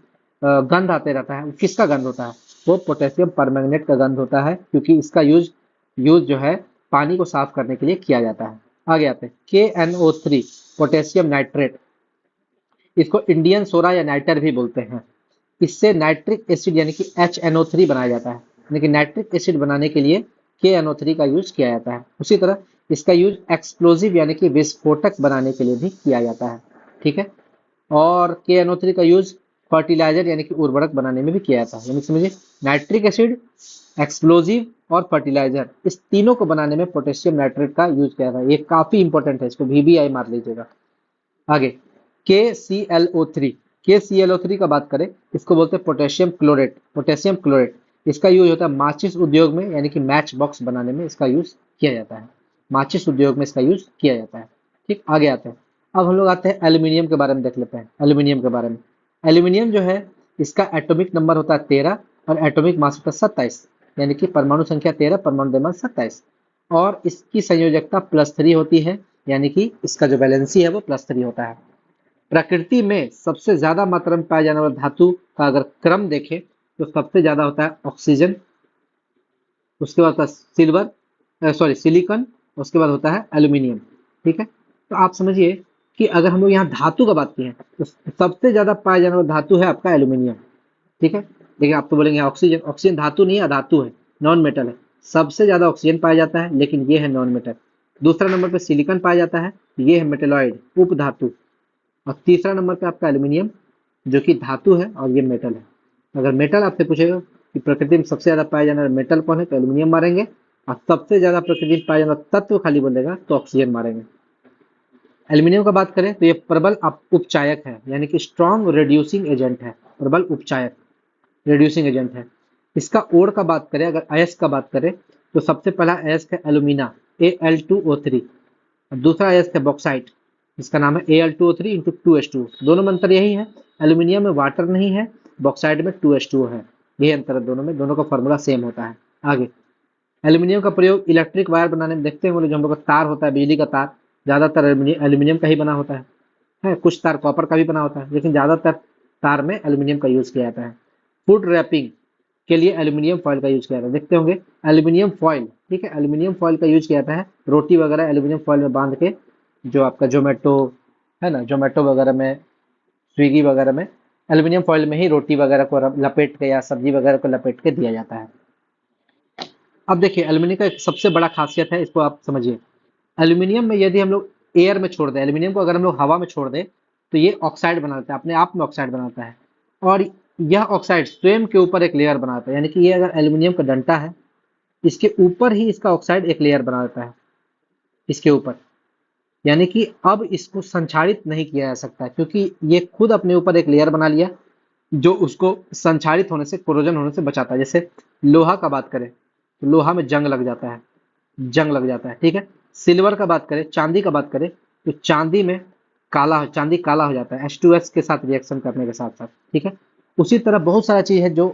गंध आते रहता है, वो किसका गंध होता है। वो पोटेशियम परमैंगनेट का गंध होता है, क्योंकि इसका यूज यूज जो है पानी को साफ करने के लिए किया जाता है। आगे आते हैं KNO3, पोटेशियम नाइट्रेट। इसको इंडियन सोडा या नाइटर भी बोलते हैं। इससे नाइट्रिक एसिड यानी कि HNO3 बनाया जाता है। यानी कि नाइट्रिक एसिड बनाने के लिए KNO3 का यूज किया जाता है। उसी तरह इसका यूज एक्सप्लोजिव यानी कि विस्फोटक बनाने के लिए भी किया जाता है। ठीक है, और KNO3 का यूज फर्टिलाइजर यानी कि उर्वरक बनाने में भी किया जाता है। यानी समझिए, नाइट्रिक एसिड, एक्सप्लोजिव और फर्टिलाइजर, इस तीनों को बनाने में पोटेशियम नाइट्रेट का यूज किया जाता है। ये काफी इंपॉर्टेंट है, इसको VBI मार लीजिएगा। आगे KClO3, KClO3 का बात करें, इसको बोलते हैं पोटेशियम क्लोरेट। पोटेशियम क्लोरेट, इसका यूज होता है माचिस उद्योग में यानी कि मैच बॉक्स बनाने में इसका यूज किया जाता है। माचिस उद्योग में इसका यूज किया जाता है। ठीक, आगे आते हैं। अब हम लोग आते हैं एल्यूमिनियम के बारे में, देख लेते हैं एल्यूमिनियम के बारे में। एल्यूमिनियम जो है, इसका एटॉमिक नंबर होता है 13 और एटॉमिक मास होता है 27, यानी कि परमाणु संख्या 13, परमाणु द्रव्यमान 27, और इसकी संयोजकता +3 होती है, यानी कि इसका जो वैलेंसी है वो +3 होता है। प्रकृति में सबसे ज्यादा मात्रा में पाए जाने वाले धातु का अगर क्रम देखें तो सबसे ज्यादा होता है ऑक्सीजन, उसके बाद होता है सिलिकॉन, उसके बाद होता है एल्यूमिनियम। ठीक है, तो आप समझिए कि अगर हम लोग यहाँ धातु का बात की तो सबसे ज्यादा पाए जाने वाला धातु है आपका एल्यूमिनियम। ठीक है, देखिए आप तो बोलेंगे ऑक्सीजन, ऑक्सीजन धातु नहीं है, अधातु है, नॉन मेटल है। सबसे ज्यादा ऑक्सीजन पाया जाता है, लेकिन ये है नॉन मेटल। दूसरा नंबर पे सिलिकॉन पाया जाता है, ये है मेटेलॉइड, उप धातु। और तीसरा नंबर पे आपका एल्यूमिनियम, जो कि धातु है और ये मेटल है। अगर मेटल आपसे पूछेगा कि प्रकृति में सबसे ज्यादा पाया जाने वाला मेटल कौन है, तो एल्यूमिनियम मारेंगे। और सबसे ज्यादा प्रकृति में पाया जाने वाला तत्व खाली बोलेगा तो ऑक्सीजन मारेंगे। एल्यूमिनियम का बात करें तो ये प्रबल उपचायक है, यानी कि स्ट्रॉन्ग रिड्यूसिंग एजेंट है। प्रबल उपचायक, रिड्यूसिंग एजेंट है। इसका ओर का बात करें, अगर अयस्क का बात करें, तो सबसे पहला अयस्क है एल्यूमिना, Al2O3। दूसरा अयस्क है बॉक्साइट, इसका नाम है Al2O3 × 2H2। दोनों में अंतर यही है, एल्यूमिनियम में वाटर नहीं है, बॉक्साइट में 2H2O है। यही अंतर है दोनों में, दोनों का फॉर्मूला सेम होता है। आगे, एल्यूमिनियम का प्रयोग इलेक्ट्रिक वायर बनाने में देखते हैं, जो हम लोग का तार होता है, बिजली का तार, ज्यादातर एल्यूमिनियम का ही बना होता है। कुछ तार कॉपर का भी बना होता है, लेकिन ज्यादातर तार में एल्यूमिनियम का यूज किया जाता है। फूड रैपिंग के लिए एल्यूमिनियम फॉइल का यूज किया जाता है, देखते होंगे एल्यूमिनियम फॉइल। ठीक है, एल्यूमिनियम फॉइल का यूज किया जाता है, रोटी वगैरह एल्यूमिनियम फॉइल में बांध के, जो आपका जोमेटो है ना, जोमेटो वगैरह में, स्विगी वगैरह में एल्यूमिनियम फॉइल में ही रोटी वगैरह को लपेट के या सब्जी वगैरह को लपेट के दिया जाता है। अब देखिए, एल्यूमिनियम का एक सबसे बड़ा खासियत है, इसको आप समझिए। एल्यूमिनियम में यदि हम लोग एयर में छोड़ दें, एल्यूमिनियम को अगर हम लोग हवा में छोड़ दें, तो ये ऑक्साइड बनाता है, अपने आप में ऑक्साइड बनाता है। और यह ऑक्साइड स्वयं के ऊपर एक लेयर बनाता है, यानी कि ये अगर एल्यूमिनियम का डंटा है, इसके ऊपर ही इसका ऑक्साइड एक लेयर बना देता है, इसके ऊपर। यानी कि अब इसको संक्षारित नहीं किया जा सकता, क्योंकि ये खुद अपने ऊपर एक लेयर बना लिया, जो उसको संक्षारित होने से, कोरोजन होने से बचाता है। जैसे लोहा का बात करें तो लोहा में जंग लग जाता है, जंग लग जाता है, ठीक है। सिल्वर का बात करें, चांदी का बात करें तो चांदी में चांदी काला हो जाता है H2S के साथ रिएक्शन करने के साथ साथ, ठीक है। उसी तरह बहुत सारा चीज है जो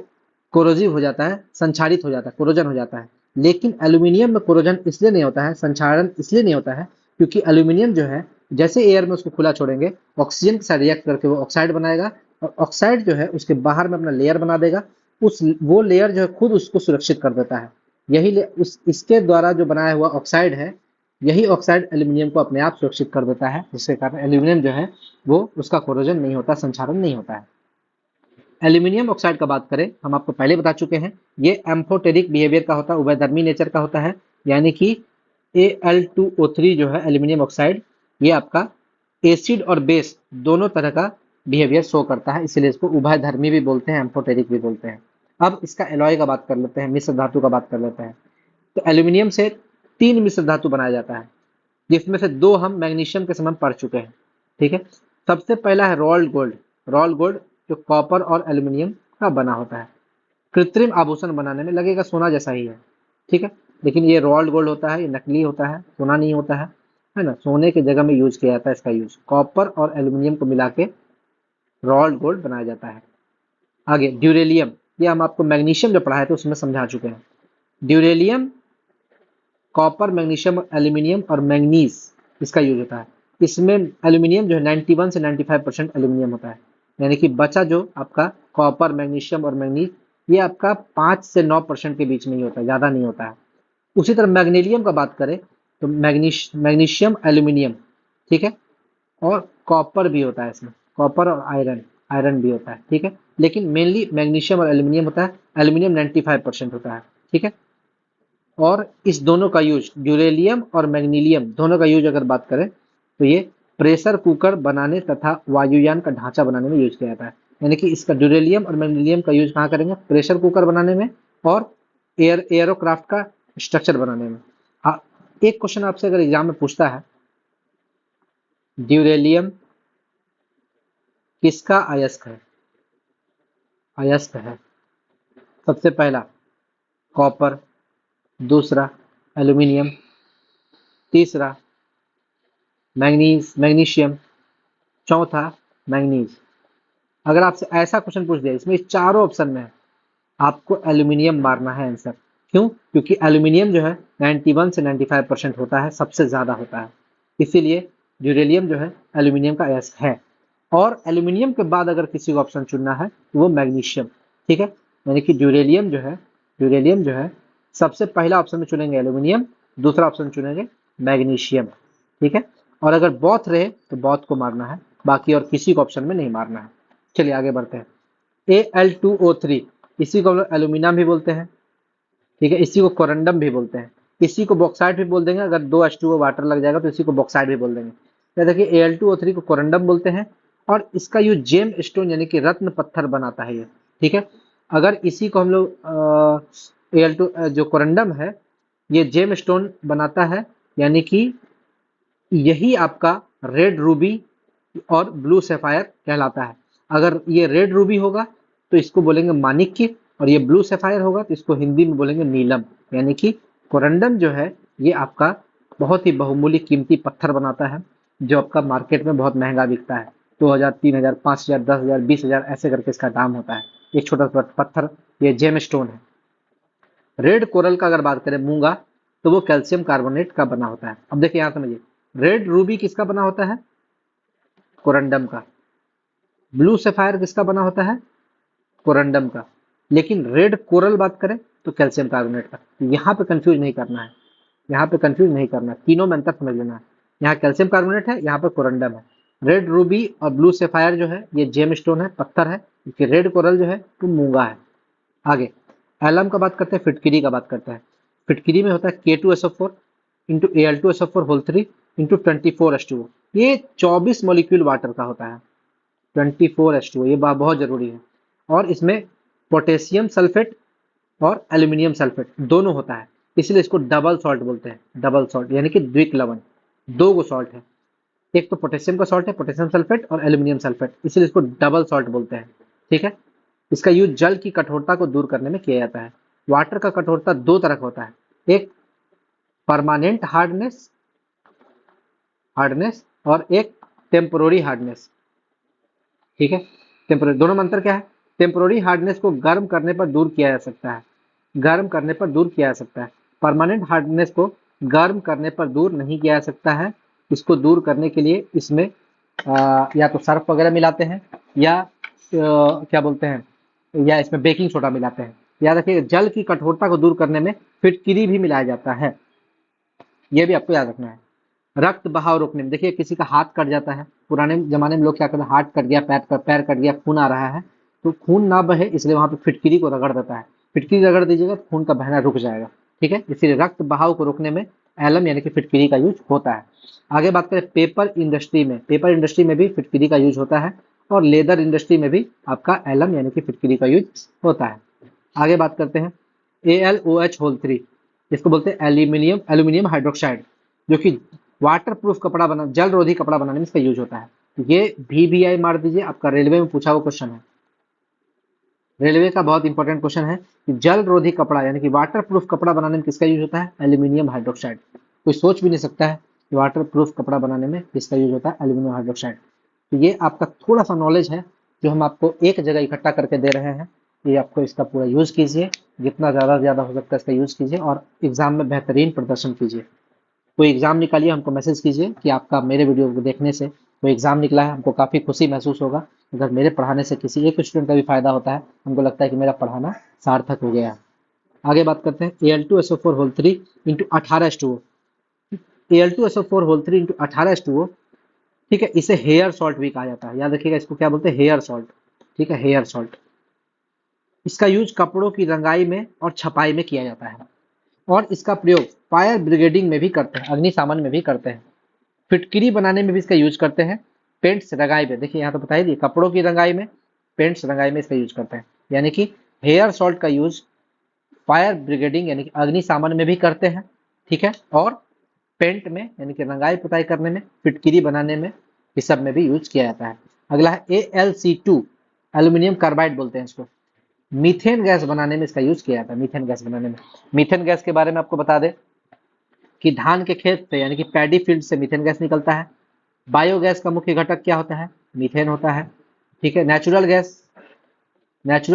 कोरोजिव हो जाता है, संक्षारित हो जाता है, कोरोजन हो जाता है। लेकिन एल्यूमिनियम में कोरोजन इसलिए नहीं होता है, संक्षारण इसलिए नहीं होता है, क्योंकि एल्यूमिनियम जो है जैसे एयर में उसको खुला छोड़ेंगे, ऑक्सीजन के साथ रिएक्ट करके वो ऑक्साइड बनाएगा, और ऑक्साइड जो है उसके बाहर में अपना लेयर बना देगा। वो लेयर जो है खुद उसको सुरक्षित कर देता है। इसके द्वारा जो बनाया हुआ ऑक्साइड है, यही ऑक्साइड एल्यूमिनियम को अपने आप सुरक्षित कर देता है, जिसके कारण एल्यूमिनियम जो है वो उसका कोरोजन नहीं होता, संक्षारण नहीं होता है। एल्यूमिनियम ऑक्साइड का बात करें, हम आपको पहले बता चुके हैं, ये एम्फोटेरिक बिहेवियर का होता है, उभयधर्मी नेचर का होता है। यानी कि Al2O3 जो है एल्यूमिनियम ऑक्साइड, ये आपका एसिड और बेस दोनों तरह का बिहेवियर शो करता है, इसलिए इसको उभयधर्मी भी बोलते हैं, एम्फोटेरिक भी बोलते हैं। अब इसका एलॉय का बात कर लेते हैं, मिश्र धातु का बात कर लेते हैं। तो एल्यूमिनियम से 3 मिश्र धातु बनाया जाता है, जिसमें से 2 हम मैग्नीशियम के समय पढ़ चुके हैं, ठीक है। सबसे पहला है रोल्ड गोल्ड। रोल्ड गोल्ड जो कॉपर और एल्यूमिनियम का बना होता है, कृत्रिम आभूषण बनाने में लगेगा सोना जैसा ही है, ठीक है। लेकिन ये रोल्ड गोल्ड होता है, ये नकली होता है, सोना नहीं होता है ना। सोने की जगह में यूज किया जाता है इसका यूज, कॉपर और एल्यूमिनियम को मिला के रोल्ड गोल्ड बनाया जाता है। आगे ड्यूरेलियम, ये हम आपको मैग्नीशियम जो पढ़ाए थे उसमें समझा चुके हैं। ड्यूरेलियम कॉपर, मैग्नीशियम, एल्यूमिनियम और मैंगनीज इसका यूज होता है। इसमें एल्यूमिनियम जो है 91 से 95% एल्यूमिनियम होता है, यानी कि बचा जो आपका कॉपर, मैग्नीशियम और मैंगनीज, ये आपका 5 से 9% के बीच में ही होता है, ज़्यादा नहीं होता है। उसी तरह मैग्नीशियम का बात करें तो मैग्नीशियम, एल्यूमिनियम, ठीक है, और कॉपर भी होता है इसमें, कॉपर और आयरन, आयरन भी होता है, ठीक है। लेकिन मेनली मैग्नीशियम और एल्यूमिनियम होता है, एल्यूमिनियम 95% होता है, ठीक है। और इस दोनों का यूज, ड्यूरेलियम और मैग्नीलियम दोनों का यूज अगर बात करें तो ये प्रेशर कुकर बनाने तथा वायुयान का ढांचा बनाने में यूज किया जाता है। यानी कि इसका ड्यूरेलियम और मैग्नीलियम का यूज कहाँ करेंगे, प्रेशर कुकर बनाने में और एयरोक्राफ्ट का स्ट्रक्चर बनाने में। हाँ, एक क्वेश्चन आपसे अगर एग्जाम में पूछता है, ड्यूरेलियम किसका अयस्क है? अयस्क है सबसे पहला कॉपर, दूसरा एल्यूमिनियम, तीसरा मैग्नीशियम, चौथा मैंगनीज। अगर आपसे ऐसा क्वेश्चन पूछ दिया इसमें चारों ऑप्शन में है, आपको एल्यूमिनियम मारना है आंसर। क्यों? क्योंकि एल्यूमिनियम जो है 91 से 95% होता है, सबसे ज्यादा होता है, इसीलिए ड्यूरेलियम जो है एल्यूमिनियम का अयस्क है। और एल्यूमिनियम के बाद अगर किसी को ऑप्शन चुनना है तो वो मैग्नीशियम, ठीक है। यानी कि ड्यूरेलियम जो है सबसे पहला ऑप्शन में चुनेंगे एल्यूमिनियम, दूसरा ऑप्शन चुनेंगे मैग्नीशियम, ठीक है। और अगर बॉथ रहे तो बॉथ को मारना है, बाकी और किसी को ऑप्शन में नहीं मारना है। चलिए आगे बढ़ते हैं। Al2O3, इसी को हम लोग एल्यूमिना भी बोलते हैं, ठीक है। इसी को कोरंडम भी बोलते हैं, इसी को बॉक्साइट भी बोल देंगे, अगर 2 H2O वाटर लग जाएगा तो इसी को बॉक्साइट भी बोल देंगे। या देखिए Al2O3 को कोरंडम बोलते हैं, और इसका यूज जेम स्टोन यानी कि रत्न पत्थर बनाता है ये, ठीक है। अगर इसी को हम लोग Al2 जो कोरंडम है ये जेम स्टोन बनाता है, यानी कि यही आपका रेड रूबी और ब्लू सैफायर कहलाता है। अगर ये रेड रूबी होगा तो इसको बोलेंगे माणिक्य, और ये ब्लू सैफायर होगा तो इसको हिंदी में बोलेंगे नीलम। यानी कि कोरंडम जो है ये आपका बहुत ही बहुमूल्य कीमती पत्थर बनाता है, जो आपका मार्केट में बहुत महंगा बिकता है। 2000, 3000, 5000, 10,000, 20,000 ऐसे करके इसका दाम होता है। एक छोटा सा पत्थर, ये जेम स्टोन है। रेड कोरल का अगर बात करें, मूंगा, तो वो कैल्शियम कार्बोनेट का बना होता है। अब देखिए यहाँ समझिए, रेड रूबी किसका बना होता है? कोरंडम का। ब्लू सफायर किसका बना होता है? कोरंडम का। लेकिन रेड कोरल बात करें तो कैल्शियम कार्बोनेट का। यहाँ पे कंफ्यूज नहीं करना है, यहाँ पे कंफ्यूज नहीं करना है, तीनों में अंतर समझ लेना है। यहाँ कैल्शियम कार्बोनेट है, यहाँ पे कोरंडम है। रेड रूबी और ब्लू सफायर जो है ये जेम स्टोन है, पत्थर है, जबकि रेड कोरल जो है वो मूंगा है। आगे एलम का बात करते हैं, फिटकिरी का बात करते हैं। फिटकिरी में होता है K2SO4 into Al2SO4 whole 3 into 24H2O। ये 24 मॉलिक्यूल वाटर का होता है, 24H2O, ये बात बहुत जरूरी है। और इसमें पोटेशियम सल्फेट और एल्यूमिनियम सल्फेट दोनों होता है, इसलिए इसको डबल सॉल्ट बोलते हैं। डबल सॉल्ट यानी कि द्विक लवण, दो गो सॉल्ट है, एक तो पोटेशियम का सॉल्ट है, पोटेशियम सल्फेट, और एल्यूमिनियम सल्फेट, इसलिए इसको डबल सॉल्ट बोलते हैं, ठीक है। इसका यूज जल की कठोरता को दूर करने में किया जाता है। वाटर का कठोरता दो तरह का होता है, एक परमानेंट हार्डनेस हार्डनेस और एक टेम्पोररी हार्डनेस। ठीक है, टेम्पोररी दोनों में अंतर क्या है? टेम्पोररी हार्डनेस को गर्म करने पर दूर किया जा सकता है, गर्म करने पर दूर किया जा सकता है। परमानेंट हार्डनेस को गर्म करने पर दूर नहीं किया जा सकता है। इसको दूर करने के लिए इसमें या तो सर्फ वगैरह मिलाते हैं या क्या बोलते हैं, या इसमें बेकिंग सोडा मिलाते हैं। याद रखिए, जल की कठोरता को दूर करने में फिटकिरी भी मिलाया जाता है, ये भी आपको याद रखना है। रक्त बहाव रोकने में, देखिए किसी का हाथ कट जाता है, पुराने जमाने में लोग क्या करते हैं, हाथ कट गया, पैर कट गया, खून आ रहा है, तो खून ना बहे इसलिए वहां पे फिटकिरी को रगड़ देता है। फिटकिरी रगड़ दीजिएगा तो खून का बहना रुक जाएगा। ठीक है, इसीलिए रक्त बहाव को रोकने में एलम यानी कि फिटकिरी का यूज होता है। आगे बात करें पेपर इंडस्ट्री में, पेपर इंडस्ट्री में भी फिटकिरी का यूज होता है और लेदर इंडस्ट्री में भी आपका एलम यानी कि फिटकिरी का यूज होता है। आगे बात करते हैं AlOH होल 3, इसको बोलते हैं एल्यूमिनियम एल्यूमिनियम हाइड्रोक्साइड, जो कि वाटर प्रूफ कपड़ा बना जल रोधी कपड़ा बनाने में इसका यूज होता है। ये VBI मार दीजिए, आपका रेलवे में पूछा हुआ क्वेश्चन है, रेलवे का बहुत इंपॉर्टेंट क्वेश्चन है कि जल रोधी कपड़ा यानी कि वाटर प्रूफ कपड़ा बनाने में किसका यूज होता है? Aluminium hydroxide. कोई सोच भी नहीं सकता है कि वाटर प्रूफ कपड़ा बनाने में किसका यूज होता है? Aluminium hydroxide. तो ये आपका थोड़ा सा नॉलेज है जो हम आपको एक जगह इकट्ठा करके दे रहे हैं। ये आपको इसका पूरा यूज कीजिए, जितना ज़्यादा से ज़्यादा हो सकता है इसका यूज कीजिए और एग्जाम में बेहतरीन प्रदर्शन कीजिए। कोई एग्जाम निकालिए, हमको मैसेज कीजिए कि आपका मेरे वीडियो को देखने से कोई एग्जाम निकला है, हमको काफ़ी खुशी महसूस होगा। अगर मेरे पढ़ाने से किसी एक स्टूडेंट का भी फायदा होता है, हमको लगता है कि मेरा पढ़ाना सार्थक हो गया है। आगे बात करते हैं Al2SO4 whole 3 into 18:2। Al2SO4 whole 3 into 18:2, ठीक है, इसे हेयर सॉल्ट भी कहा जाता है। याद रखिएगा, इसको क्या बोलते हैं? Hair salt. ठीक है, हेयर सॉल्ट। इसका यूज कपड़ों की रंगाई में और छपाई में किया जाता है और इसका प्रयोग फायर ब्रिगेडिंग में भी करते हैं, अग्निशमन में भी करते हैं। फिटकिरी बनाने में भी इसका यूज करते हैं। पेंट्स रंगाई में, देखिए यहाँ तो बता ही दिए, कपड़ों की रंगाई में, पेंट्स रंगाई में इसका यूज करते हैं। यानी कि हेयर सॉल्ट का यूज फायर ब्रिगेडिंग यानी कि अग्निशमन में भी करते हैं। ठीक है, और पेंट में यानी कि रंगाई पुताई करने में, फिटकिरी बनाने में, इस सब में भी यूज किया जाता है। अगला है AlC2, एल्यूमिनियम कार्बाइड बोलते हैं इसको। मीथेन गैस बनाने में इसका यूज किया जाता है। मीथेन गैस बनाने में, मीथेन गैस के बारे में आपको बता दें कि धान के खेत से यानी कि पैडी फील्ड से मीथेन गैस निकलता है। बायोगैस का मुख्य घटक क्या होता है? मीथेन होता है। ठीक है, नेचुरल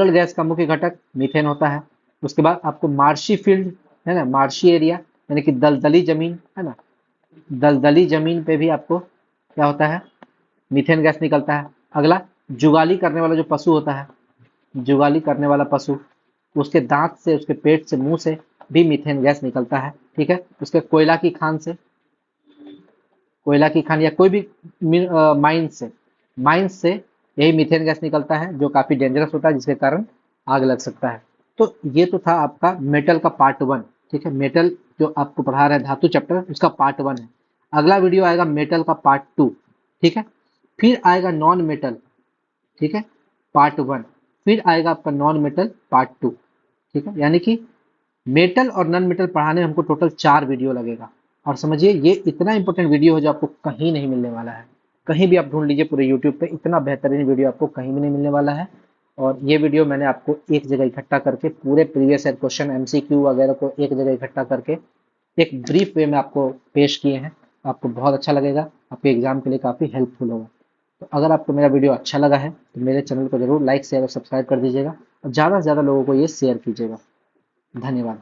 गैस का मुख्य घटक मीथेन होता है। उसके बाद आपको मार्शी फील्ड है ना, मार्शी एरिया यानी कि दलदली जमीन है ना, दलदली जमीन पे भी आपको क्या होता है? मीथेन गैस निकलता है। अगला, जुगाली करने वाला जो पशु होता है, जुगाली करने वाला पशु, उसके दांत से, उसके पेट से, मुंह से भी मीथेन गैस निकलता है। ठीक है, उसके कोयला की खान से, कोयला की खान या कोई भी माइंस से यही मीथेन गैस निकलता है, जो काफी डेंजरस होता है, जिसके कारण आग लग सकता है। तो ये तो था आपका मेटल का पार्ट 1। ठीक है, मेटल जो आपको पढ़ा रहा है धातु चैप्टर, उसका पार्ट 1 है। अगला वीडियो आएगा मेटल का पार्ट 2। ठीक है, फिर आएगा नॉन मेटल। ठीक है, पार्ट 1, फिर आएगा आपका नॉन मेटल पार्ट 2। ठीक है, यानी कि मेटल और नॉन मेटल पढ़ाने में हमको टोटल 4 वीडियो लगेगा। और समझिए, ये इतना इंपॉर्टेंट वीडियो है जो आपको कहीं नहीं मिलने वाला है। कहीं भी आप ढूंढ लीजिए पूरे यूट्यूब पे, इतना बेहतरीन वीडियो आपको कहीं भी नहीं मिलने वाला है। और ये वीडियो मैंने आपको एक जगह इकट्ठा करके पूरे प्रीवियस ईयर क्वेश्चन MCQ वगैरह को एक जगह इकट्ठा करके एक ब्रीफ वे में आपको पेश किए हैं। आपको बहुत अच्छा लगेगा, आपके एग्जाम के लिए काफ़ी हेल्पफुल होगा। तो अगर आपको मेरा वीडियो अच्छा लगा है तो मेरे चैनल को जरूर लाइक शेयर और सब्सक्राइब कर दीजिएगा और ज़्यादा से ज़्यादा लोगों को ये शेयर कीजिएगा। धन्यवाद।